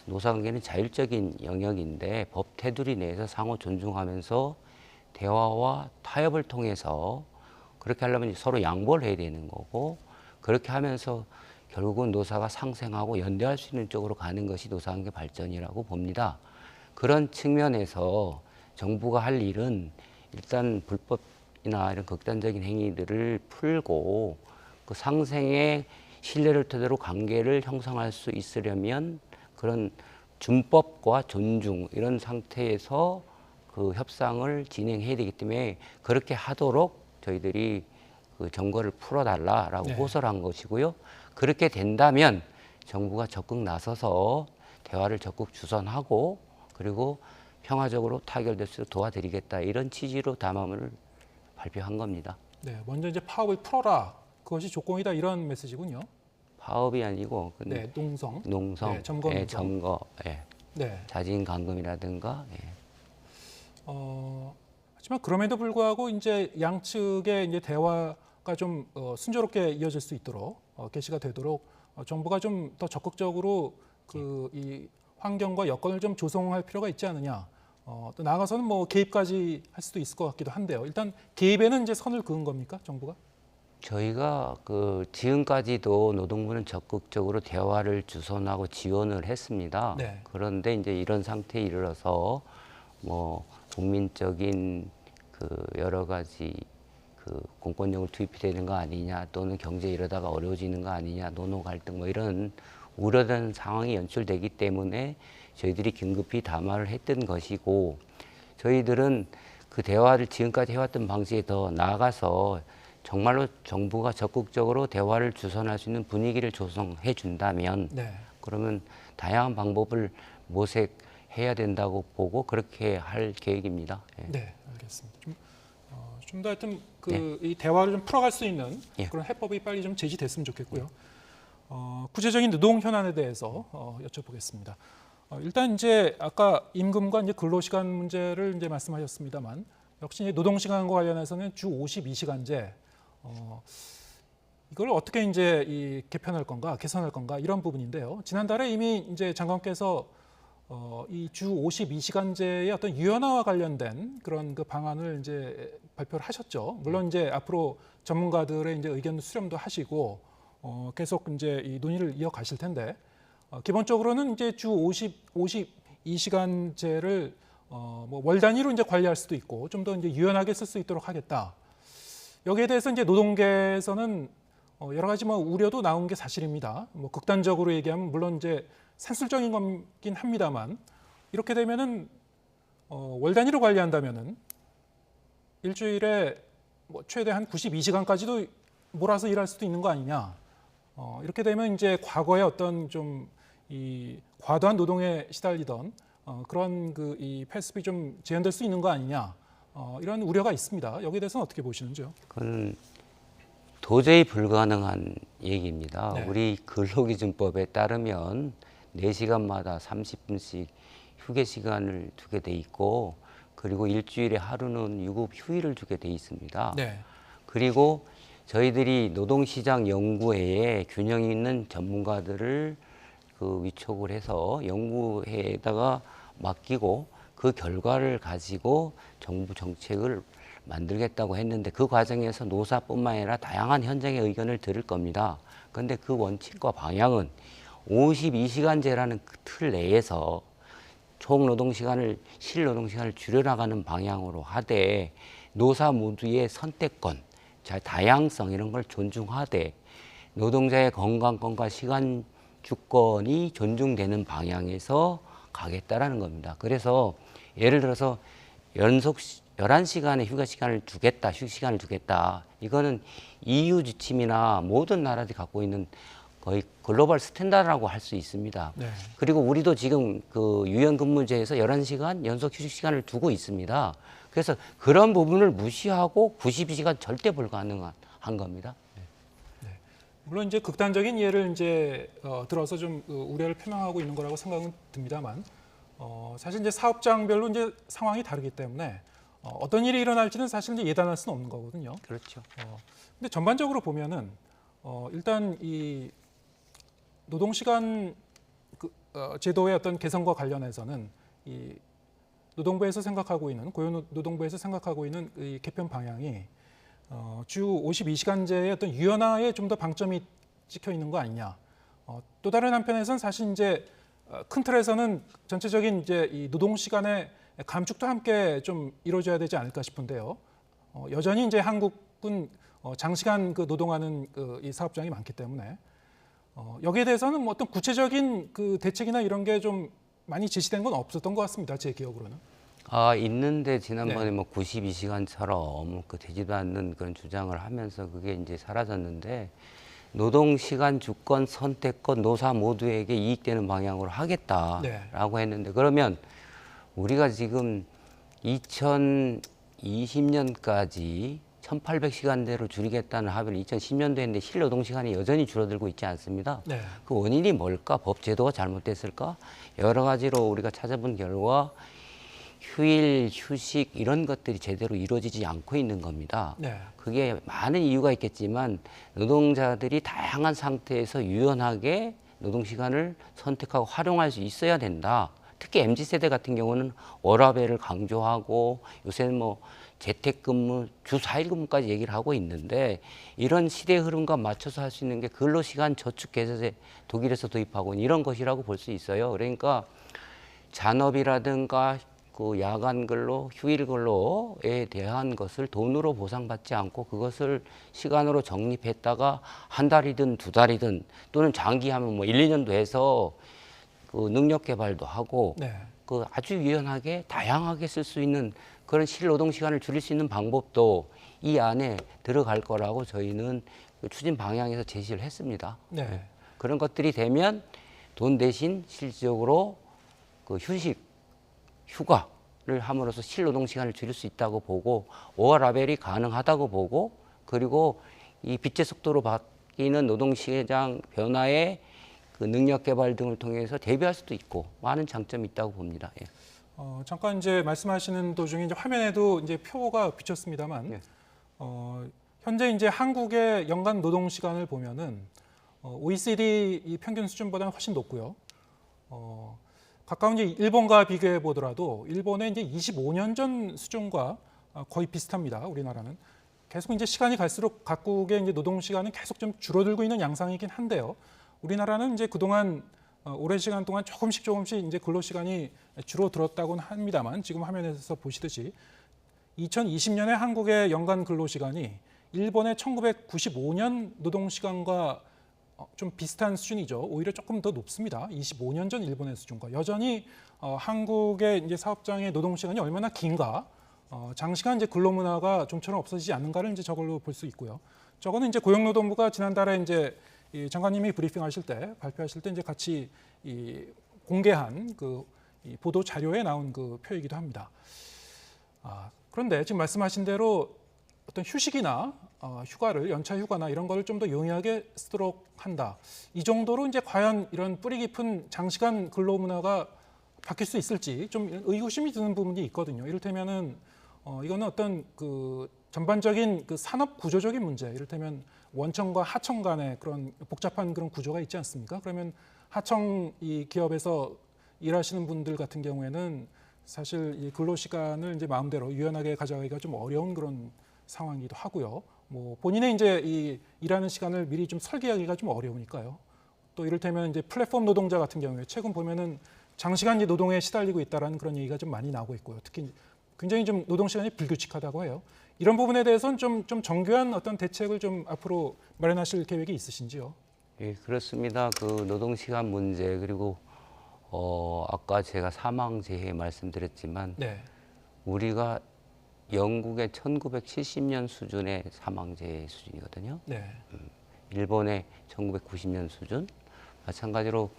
노사 관계는 자율적인 영역인데 법 테두리 내에서 상호 존중하면서 대화와 타협을 통해서 그렇게 하려면 서로 양보를 해야 되는 거고 그렇게 하면서 결국은 노사가 상생하고 연대할 수 있는 쪽으로 가는 것이 노사관계 발전이라고 봅니다. 그런 측면에서 정부가 할 일은 일단 불법이나 이런 극단적인 행위들을 풀고 그 상생의 신뢰를 토대로 관계를 형성할 수 있으려면 그런 준법과 존중 이런 상태에서 그 협상을 진행해야 되기 때문에 그렇게 하도록 저희들이 그 정거를 풀어달라라고 호소를 한 것이고요. 그렇게 된다면 정부가 적극 나서서 대화를 적극 주선하고 그리고 평화적으로 타결될 수 있도록 도와드리겠다 이런 취지로 담화문을 발표한 겁니다. 네, 먼저 이제 파업을 풀어라 그것이 조건이다 이런 메시지군요. 파업이 아니고 농성, 점거, 점거, 네. 자진 감금이라든가. 하지만 그럼에도 불구하고 이제 양측의 이제 대화가 좀 순조롭게 이어질 수 있도록 개시가 되도록 정부가 좀 더 적극적으로 이 환경과 여건을 좀 조성할 필요가 있지 않느냐. 또 나아가서는 뭐 개입까지 할 수도 있을 것 같기도 한데요. 일단 개입에는 이제 선을 그은 겁니까, 정부가? 저희가 지금까지도 노동부는 적극적으로 대화를 주선하고 지원을 했습니다. 그런데 이제 이런 상태에 이르러서 뭐 국민적인 여러 가지 공권력을 투입이 되는 거 아니냐 또는 경제 이러다가 어려워지는 거 아니냐 노노 갈등 뭐 이런 우려되는 상황이 연출되기 때문에 저희들이 긴급히 담화를 했던 것이고 저희들은 그 대화를 지금까지 해왔던 방식에 더 나아가서 정말로 정부가 적극적으로 대화를 주선할 수 있는 분위기를 조성해 준다면 그러면 다양한 방법을 모색해야 된다고 보고 그렇게 할 계획입니다. 네, 알겠습니다. 좀 더 하여튼 이 대화를 좀 풀어갈 수 있는 그런 해법이 빨리 좀 제시됐으면 좋겠고요. 구체적인 노동 현안에 대해서 여쭤보겠습니다. 일단 이제 아까 임금과 이제 근로시간 문제를 이제 말씀하셨습니다만 역시 이제 노동시간과 관련해서는 주 52시간제 이걸 어떻게 이제 개편할 건가, 개선할 건가 이런 부분인데요. 지난달에 이미 이제 장관께서 이 주 52시간제의 어떤 유연화와 관련된 그런 방안을 이제 발표를 하셨죠. 물론 이제 앞으로 전문가들의 이제 의견 수렴도 하시고 계속 이제 이 논의를 이어가실 텐데 기본적으로는 이제 주 52시간제를 뭐 월 단위로 이제 관리할 수도 있고 좀 더 이제 유연하게 쓸 수 있도록 하겠다. 여기에 대해서 이제 노동계에서는 여러 가지 뭐 우려도 나온 게 사실입니다. 뭐 극단적으로 얘기하면 물론 이제 산술적인 거긴 합니다만 이렇게 되면은 월 단위로 관리한다면은 일주일에 뭐 최대 한 92시간까지도 몰아서 일할 수도 있는 거 아니냐. 이렇게 되면 이제 과거에 어떤 좀 이 과도한 노동에 시달리던 그런 이 패습이 좀 재현될 수 있는 거 아니냐. 이런 우려가 있습니다. 여기에 대해서는 어떻게 보시는지요? 그건 도저히 불가능한 얘기입니다. 네. 우리 근로기준법에 따르면 4시간마다 30분씩 휴게 시간을 두게 돼 있고 그리고 일주일에 하루는 유급 휴일을 주게 돼 있습니다. 네. 그리고 저희들이 노동시장 연구회에 균형 있는 전문가들을 위촉을 해서 연구회에다가 맡기고 그 결과를 가지고 정부 정책을 만들겠다고 했는데 그 과정에서 노사뿐만 아니라 다양한 현장의 의견을 들을 겁니다. 그런데 그 원칙과 방향은 52시간제라는 그 틀 내에서 총 노동시간을 실노동시간을 줄여나가는 방향으로 하되 노사 모두의 선택권, 다양성 이런 걸 존중하되 노동자의 건강권과 시간 주권이 존중되는 방향에서 가겠다라는 겁니다. 그래서 예를 들어서 연속 11시간의 휴가 시간을 주겠다, 휴식 시간을 주겠다. 이거는 EU 지침이나 모든 나라들이 갖고 있는 거의 글로벌 스탠다드라고 할 수 있습니다. 네. 그리고 우리도 지금 그 유연근무제에서 11시간 연속 휴식 시간을 두고 있습니다. 그래서 그런 부분을 무시하고 92시간 절대 불가능한 겁니다. 물론 이제 극단적인 예를 이제 들어서 좀 우려를 표명하고 있는 거라고 생각은 듭니다만 사실 이제 사업장별로 이제 상황이 다르기 때문에 어떤 일이 일어날지는 사실 이제 예단할 수는 없는 거거든요. 그렇죠. 근데 전반적으로 보면은 일단 이 노동시간 제도의 어떤 개선과 관련해서는 이 노동부에서 생각하고 있는 고용노동부에서 생각하고 있는 이 개편 방향이 주 52시간제의 어떤 유연화에 좀 더 방점이 찍혀 있는 거 아니냐. 또 다른 한편에서는 사실 이제 큰 틀에서는 전체적인 이제 이 노동 시간의 감축도 함께 좀 이루어져야 되지 않을까 싶은데요. 여전히 이제 한국은 장시간 노동하는 이 사업장이 많기 때문에 여기에 대해서는 뭐 어떤 구체적인 대책이나 이런 게 좀 많이 제시된 건 없었던 것 같습니다. 제 기억으로는. 있는데 지난번에 네. 뭐 92시간처럼 되지도 않는 그런 주장을 하면서 그게 이제 사라졌는데 노동시간 주권, 선택권, 노사 모두에게 이익되는 방향으로 하겠다라고 했는데 그러면 우리가 지금 2020년까지 1800시간대로 줄이겠다는 합의를 2010년도에 했는데 실노동시간이 여전히 줄어들고 있지 않습니다. 네. 그 원인이 뭘까? 법 제도가 잘못됐을까? 여러 가지로 우리가 찾아본 결과 휴일, 휴식 이런 것들이 제대로 이루어지지 않고 있는 겁니다. 네. 그게 많은 이유가 있겠지만 노동자들이 다양한 상태에서 유연하게 노동시간을 선택하고 활용할 수 있어야 된다. 특히 MZ세대 같은 경우는 워라밸을 강조하고 요새는 뭐 재택근무, 주 4일 근무까지 얘기를 하고 있는데 이런 시대의 흐름과 맞춰서 할 수 있는 게 근로시간 저축 개선제 독일에서 도입하고 있는 이런 것이라고 볼 수 있어요. 그러니까 잔업이라든가 야간 근로, 휴일 근로에 대한 것을 돈으로 보상받지 않고 그것을 시간으로 적립했다가 한 달이든 두 달이든 또는 장기하면 뭐 1, 2년도 해서 능력 개발도 하고 아주 유연하게 다양하게 쓸 수 있는 그런 실노동 시간을 줄일 수 있는 방법도 이 안에 들어갈 거라고 저희는 추진 방향에서 제시를 했습니다. 네. 그런 것들이 되면 돈 대신 실질적으로 휴식, 휴가를 함으로써 실노동 시간을 줄일 수 있다고 보고 오버라벨이 가능하다고 보고 그리고 이 빛의 속도로 바뀌는 노동시장 변화에 능력 개발 등을 통해서 대비할 수도 있고 많은 장점이 있다고 봅니다. 예. 잠깐 이제 말씀하시는 도중에 이제 화면에도 이제 표가 비쳤습니다만 현재 이제 한국의 연간 노동 시간을 보면은 OECD 이 평균 수준보다는 훨씬 높고요. 가까운 이제 일본과 비교해 보더라도 일본의 이제 25년 전 수준과 거의 비슷합니다. 우리나라는 계속 이제 시간이 갈수록 각국의 이제 노동 시간은 계속 좀 줄어들고 있는 양상이긴 한데요. 우리나라는 이제 그동안 오랜 시간 동안 조금씩 이제 근로 시간이 줄어들었다고는 합니다만 지금 화면에서 보시듯이 2020년에 한국의 연간 근로 시간이 일본의 1995년 노동 시간과 좀 비슷한 수준이죠. 오히려 조금 더 높습니다. 25년 전 일본의 수준과 여전히 한국의 이제 사업장의 노동 시간이 얼마나 긴가 장시간 이제 근로 문화가 좀처럼 없어지지 않는가를 이제 저걸로 볼 수 있고요. 저거는 이제 고용노동부가 지난달에 이제 이 장관님이 브리핑하실 때 발표하실 때 이제 같이 이 공개한 이 보도 자료에 나온 그 표이기도 합니다. 그런데 지금 말씀하신 대로 어떤 휴식이나 휴가를 연차 휴가나 이런 거를 좀 더 용이하게 쓰도록 한다. 이 정도로 이제 과연 이런 뿌리 깊은 장시간 근로 문화가 바뀔 수 있을지 좀 의구심이 드는 부분이 있거든요. 이를테면은 이거는 어떤 그 전반적인 그 산업 구조적인 문제, 이를테면 원청과 하청 간의 그런 복잡한 그런 구조가 있지 않습니까? 그러면 하청 이 기업에서 일하시는 분들 같은 경우에는 사실 이 근로 시간을 이제 마음대로 유연하게 가져가기가 좀 어려운 그런 상황이기도 하고요. 뭐 본인의 이제 이 일하는 시간을 미리 좀 설계하기가 좀 어려우니까요. 또 이를테면 이제 플랫폼 노동자 같은 경우에 최근 보면은 장시간 노동에 시달리고 있다라는 그런 얘기가 좀 많이 나오고 있고요. 특히 굉장히 좀 노동 시간이 불규칙하다고 해요. 이런 부분에 대해서는 좀 정교한 어떤 대책을 좀 앞으로 마련하실 계획이 있으신지요? 예, 그렇습니다. 그 노동 시간 문제 그리고 아까 제가 사망재해 말씀드렸지만 우리가 영국의 1970년 수준의 사망재해 수준이거든요. 일본의 1990년 수준. 마찬가지로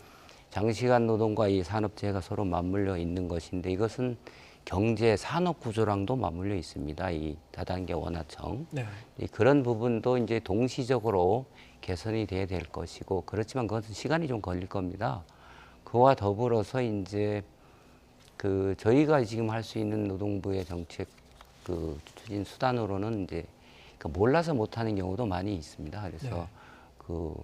장시간 노동과 이 산업재해가 서로 맞물려 있는 것인데 이것은 경제 산업 구조랑도 맞물려 있습니다. 이 다단계 원하청. 그런 부분도 이제 동시적으로 개선이 돼야 될 것이고 그렇지만 그것은 시간이 좀 걸릴 겁니다. 그와 더불어서 이제 그 저희가 지금 할 수 있는 노동부의 정책 그 추진 수단으로는 이제 그 몰라서 못하는 경우도 많이 있습니다. 그래서 그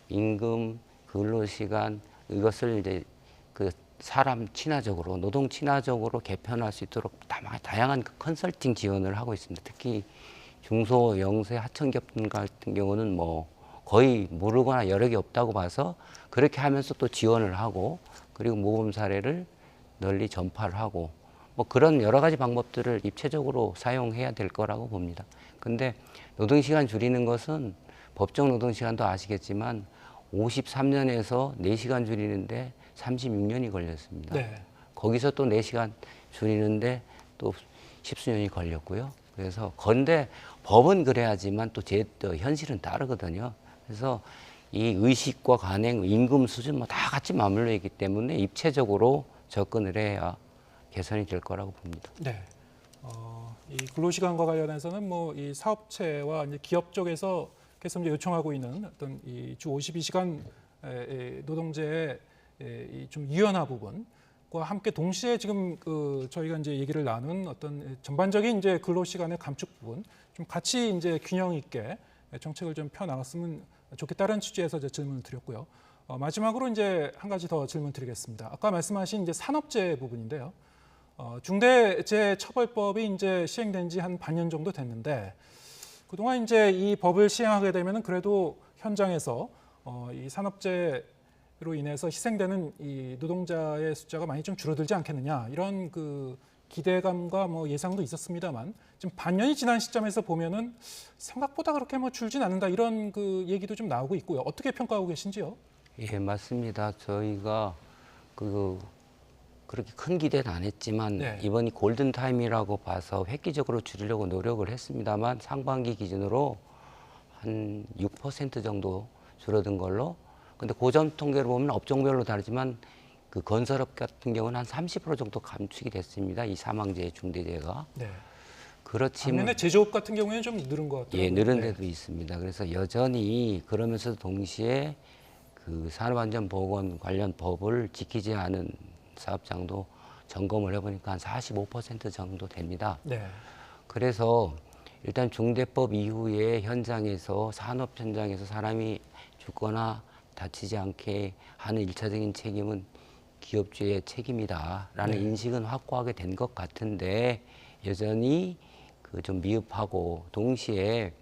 임금, 근로시간 이것을 이제 그 사람 친화적으로 노동 친화적으로 개편할 수 있도록 다양한 컨설팅 지원을 하고 있습니다. 특히 중소 영세 하청기업 같은 경우는 뭐 거의 모르거나 여력이 없다고 봐서 그렇게 하면서 또 지원을 하고 그리고 모범 사례를 널리 전파를 하고 뭐 그런 여러 가지 방법들을 입체적으로 사용해야 될 거라고 봅니다. 근데 노동시간 줄이는 것은 법정 노동시간도 아시겠지만 53년에서 4시간 줄이는데 36년이 걸렸습니다. 거기서 또 4시간 줄이는데 또 10수년이 걸렸고요. 그래서 건데 법은 그래야지만 또 현실은 다르거든요. 그래서 이 의식과 관행, 임금 수준 뭐 다 같이 맞물려 있기 때문에 입체적으로 접근을 해야 개선이 될 거라고 봅니다. 이 근로시간과 관련해서는 뭐 이 사업체와 이제 기업 쪽에서 계속 이제 요청하고 있는 어떤 이 주 52시간 노동제의 좀 유연화 부분과 함께 동시에 지금 저희가 이제 얘기를 나눈 어떤 전반적인 이제 근로시간의 감축 부분 좀 같이 이제 균형 있게 정책을 좀 펴 나갔으면 좋겠다는 취지에서 이제 질문을 드렸고요. 마지막으로 이제 한 가지 더 질문 드리겠습니다. 아까 말씀하신 이제 산업재해 부분인데요. 중대재해처벌법이 이제 시행된 지 한 반년 정도 됐는데 그동안 이제 이 법을 시행하게 되면은 그래도 현장에서 이 산업재해로 인해서 희생되는 이 노동자의 숫자가 많이 좀 줄어들지 않겠느냐 이런 그 기대감과 뭐 예상도 있었습니다만 지금 반년이 지난 시점에서 보면은 생각보다 그렇게 뭐 줄진 않는다 이런 그 얘기도 좀 나오고 있고요. 어떻게 평가하고 계신지요? 예, 맞습니다. 저희가 그렇게 큰 기대는 안 했지만 이번이 골든타임이라고 봐서 획기적으로 줄이려고 노력을 했습니다만 상반기 기준으로 한 6% 정도 줄어든 걸로 근데 고점 통계를 보면 업종별로 다르지만 그 건설업 같은 경우는 한 30% 정도 감축이 됐습니다. 이 사망재해, 중대재해가. 그렇지만 반면에 제조업 같은 경우에는 좀 늘은 것 같아요. 예, 늘은 데도 있습니다. 그래서 여전히 그러면서 동시에 그 산업안전보건 관련 법을 지키지 않은 사업장도 점검을 해보니까 한 45% 정도 됩니다. 그래서 일단 중대법 이후에 현장에서 산업 현장에서 사람이 죽거나 다치지 않게 하는 일차적인 책임은 기업주의 책임이다라는 인식은 확고하게 된 것 같은데 여전히 그 좀 미흡하고 동시에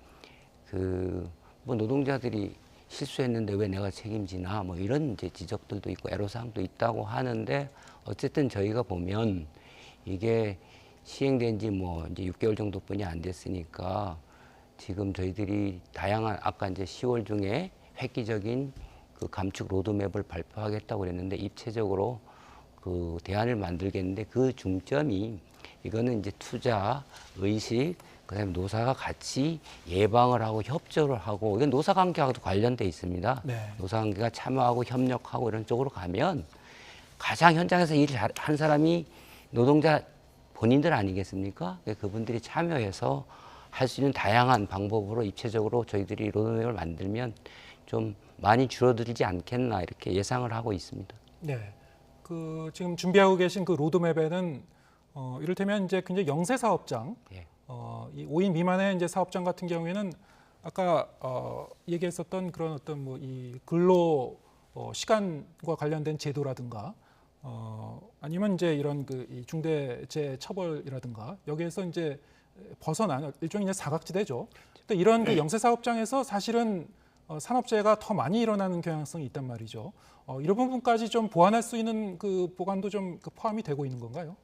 그 뭐 노동자들이 실수했는데 왜 내가 책임지나 뭐 이런 이제 지적들도 있고 애로사항도 있다고 하는데 어쨌든 저희가 보면 이게 시행된 지 뭐 이제 6개월 정도뿐이 안 됐으니까 지금 저희들이 다양한 아까 이제 10월 중에 획기적인 그 감축 로드맵을 발표하겠다고 그랬는데 입체적으로 그 대안을 만들겠는데 그 중점이 이거는 이제 투자, 의식, 그다음에 노사가 같이 예방을 하고 협조를 하고 이건 노사관계하고도 관련돼 있습니다. 네. 노사관계가 참여하고 협력하고 이런 쪽으로 가면 가장 현장에서 일을 한 사람이 노동자 본인들 아니겠습니까? 그분들이 참여해서 할 수 있는 다양한 방법으로 입체적으로 저희들이 로드맵을 만들면 좀 많이 줄어들지 않겠나 이렇게 예상을 하고 있습니다. 네, 지금 준비하고 계신 그 로드맵에는 이를테면 이제 굉장히 영세 사업장, 이 5인 미만의 이제 사업장 같은 경우에는 아까 얘기했었던 그런 어떤 뭐 이 근로 시간과 관련된 제도라든가 아니면 이제 이런 이 중대재해 처벌이라든가 여기에서 이제 벗어난 일종의 이제 사각지대죠. 또 이런 그 영세 사업장에서 사실은 산업재해가 더 많이 일어나는 경향성이 있단 말이죠. 이런 부분까지 좀 보완할 수 있는 그 보관도 좀 포함이 되고 있는 건가요?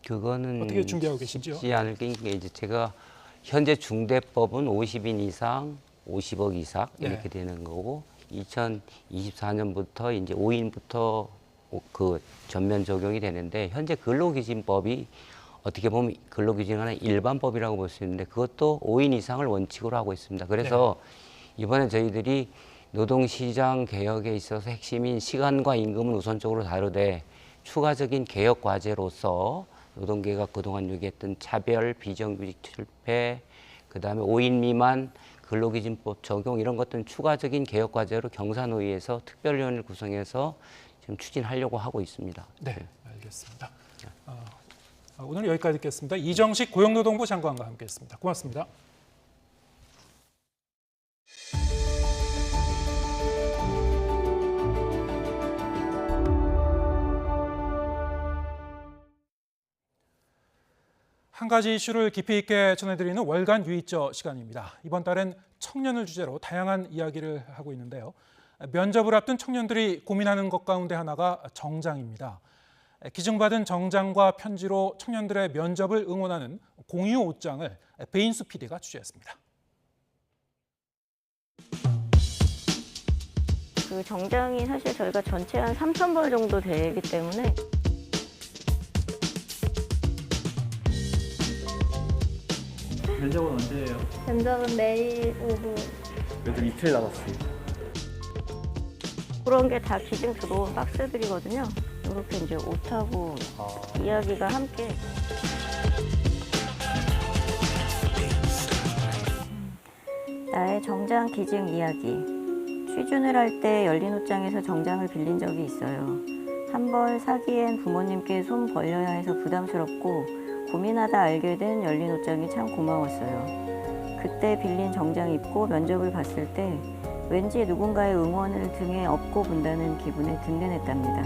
그거는 어떻게 준비하고 계신지요? 쉽지 않을 게 이제 제가 현재 중대법은 50인 이상, 50억 이상 이렇게 되는 거고 2024년부터 이제 5인부터 그 전면 적용이 되는데 현재 근로기준법이 어떻게 보면 근로기준하는 일반법이라고 볼 수 있는데 그것도 5인 이상을 원칙으로 하고 있습니다. 그래서 이번에 저희들이 노동시장 개혁에 있어서 핵심인 시간과 임금은 우선적으로 다루되 추가적인 개혁 과제로서 노동계가 그동안 요구했던 차별, 비정규직 실패, 그다음에 5인 미만 근로기준법 적용 이런 것들은 추가적인 개혁 과제로 경사노위에서 특별위원회를 구성해서 지금 추진하려고 하고 있습니다. 네, 알겠습니다. 오늘 여기까지 듣겠습니다. 이정식 고용노동부 장관과 함께했습니다. 고맙습니다. 한 가지 이슈를 깊이 있게 전해드리는 월간 유이저 시간입니다. 이번 달엔 청년을 주제로 다양한 이야기를 하고 있는데요. 면접을 앞둔 청년들이 고민하는 것 가운데 하나가 정장입니다. 기증받은 정장과 편지로 청년들의 면접을 응원하는 공유 옷장을 배인수 PD가 취재했습니다. 그 정장이 사실 저희가 전체 한 3,000벌 정도 되기 때문에 면접은 언제예요? 면접은 내일 오후. 면접 이틀 남았습니다. 그런 게 다 기증 들어온 박스들이거든요. 이렇게 이제 옷하고 이야기가 함께. 나의 정장 기증 이야기. 취준을 할 때 열린 옷장에서 정장을 빌린 적이 있어요. 한 벌 사기엔 부모님께 손 벌려야 해서 부담스럽고 고민하다 알게 된 열린 옷장이 참 고마웠어요. 그때 빌린 정장 입고 면접을 봤을 때 왠지 누군가의 응원을 등에 업고 본다는 기분에 든든했답니다.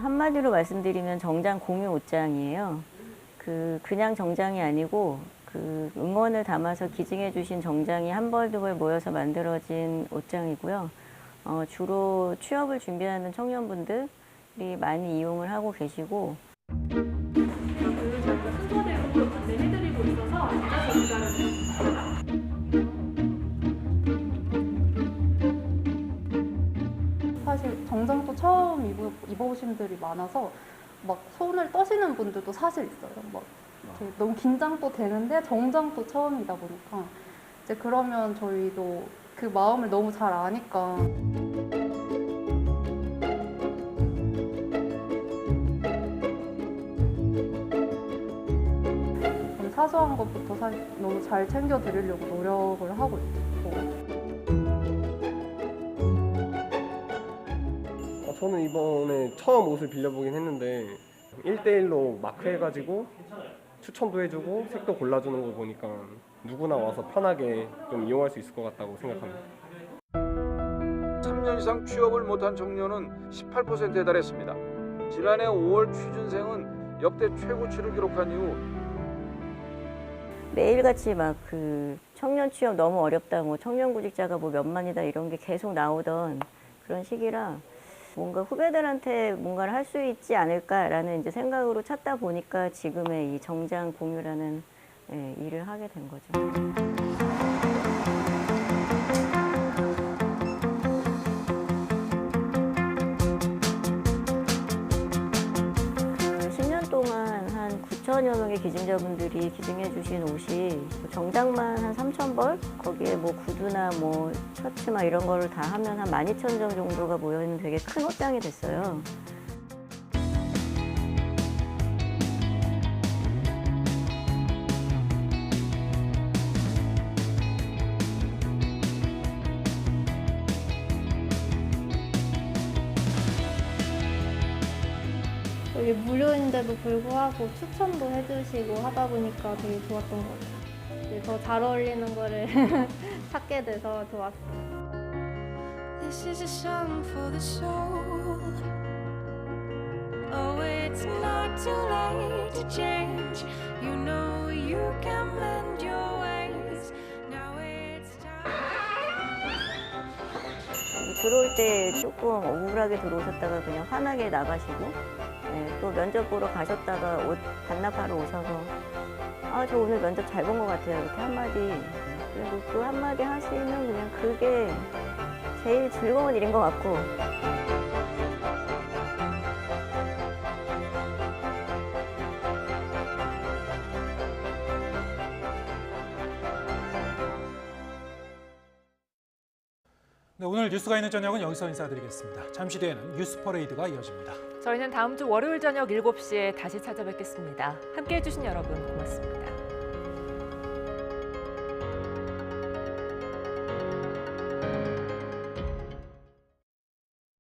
한마디로 말씀드리면 정장 공유 옷장이에요. 그냥 정장이 아니고 그 응원을 담아서 기증해 주신 정장이 한 벌 두 벌 모여서 만들어진 옷장이고요. 주로 취업을 준비하는 청년분들이 많이 이용을 하고 계시고 순서대로 안내해드리고 있어서 앉아서 기다려주세요. 사실 정장도 처음 입어보신 분들이 많아서 막 손을 떠시는 분들도 사실 있어요. 막 너무 긴장도 되는데 정장도 처음이다 보니까 이제 그러면 저희도 그 마음을 너무 잘 아니까. 사소한 것부터 사실 너무 잘 챙겨드리려고 노력을 하고 있고. 저는 이번에 처음 옷을 빌려보긴 했는데 1대1로 마크해가지고 추천도 해주고 색도 골라주는 거 보니까 누구나 와서 편하게 좀 이용할 수 있을 것 같다고 생각합니다. 3년 이상 취업을 못한 청년은 18%에 달했습니다. 지난해 5월 취준생은 역대 최고치를 기록한 이후 매일같이 막 청년 취업 너무 어렵다, 뭐 청년 구직자가 뭐 몇만이다 이런 게 계속 나오던 그런 시기라 뭔가 후배들한테 뭔가를 할 수 있지 않을까라는 이제 생각으로 찾다 보니까 지금의 이 정장 공유라는 일을 하게 된 거죠. 9천여 명의 기증자분들이 기증해 주신 옷이 정장만 한 3,000벌, 거기에 뭐 구두나 뭐 셔츠나 이런 거를 다 하면 한 12,000장 정도가 모여있는 되게 큰 옷장이 됐어요. 여기 무료인데도 불구하고 추천도 해주시고 하다 보니까 되게 좋았던 것 같아요. 더 잘 어울리는 거를 찾게 돼서 좋았어요. This is a song for the soul. Oh, it's not too late to change. You know you can mend your ways. Now it's time. 들어올 때 조금 억울하게 들어오셨다가 그냥 환하게 나가시고, 네, 또 면접 보러 가셨다가 옷 반납하러 오셔서 아, 저 오늘 면접 잘 본 것 같아요. 이렇게 한마디. 그리고 그 한마디 하시면 그냥 그게 제일 즐거운 일인 것 같고. 네, 오늘 뉴스가 있는 저녁은 여기서 인사드리겠습니다. 잠시 뒤에는 뉴스 퍼레이드가 이어집니다. 저희는 다음 주 월요일 저녁 7시에 다시 찾아뵙겠습니다. 함께해 주신 여러분 고맙습니다.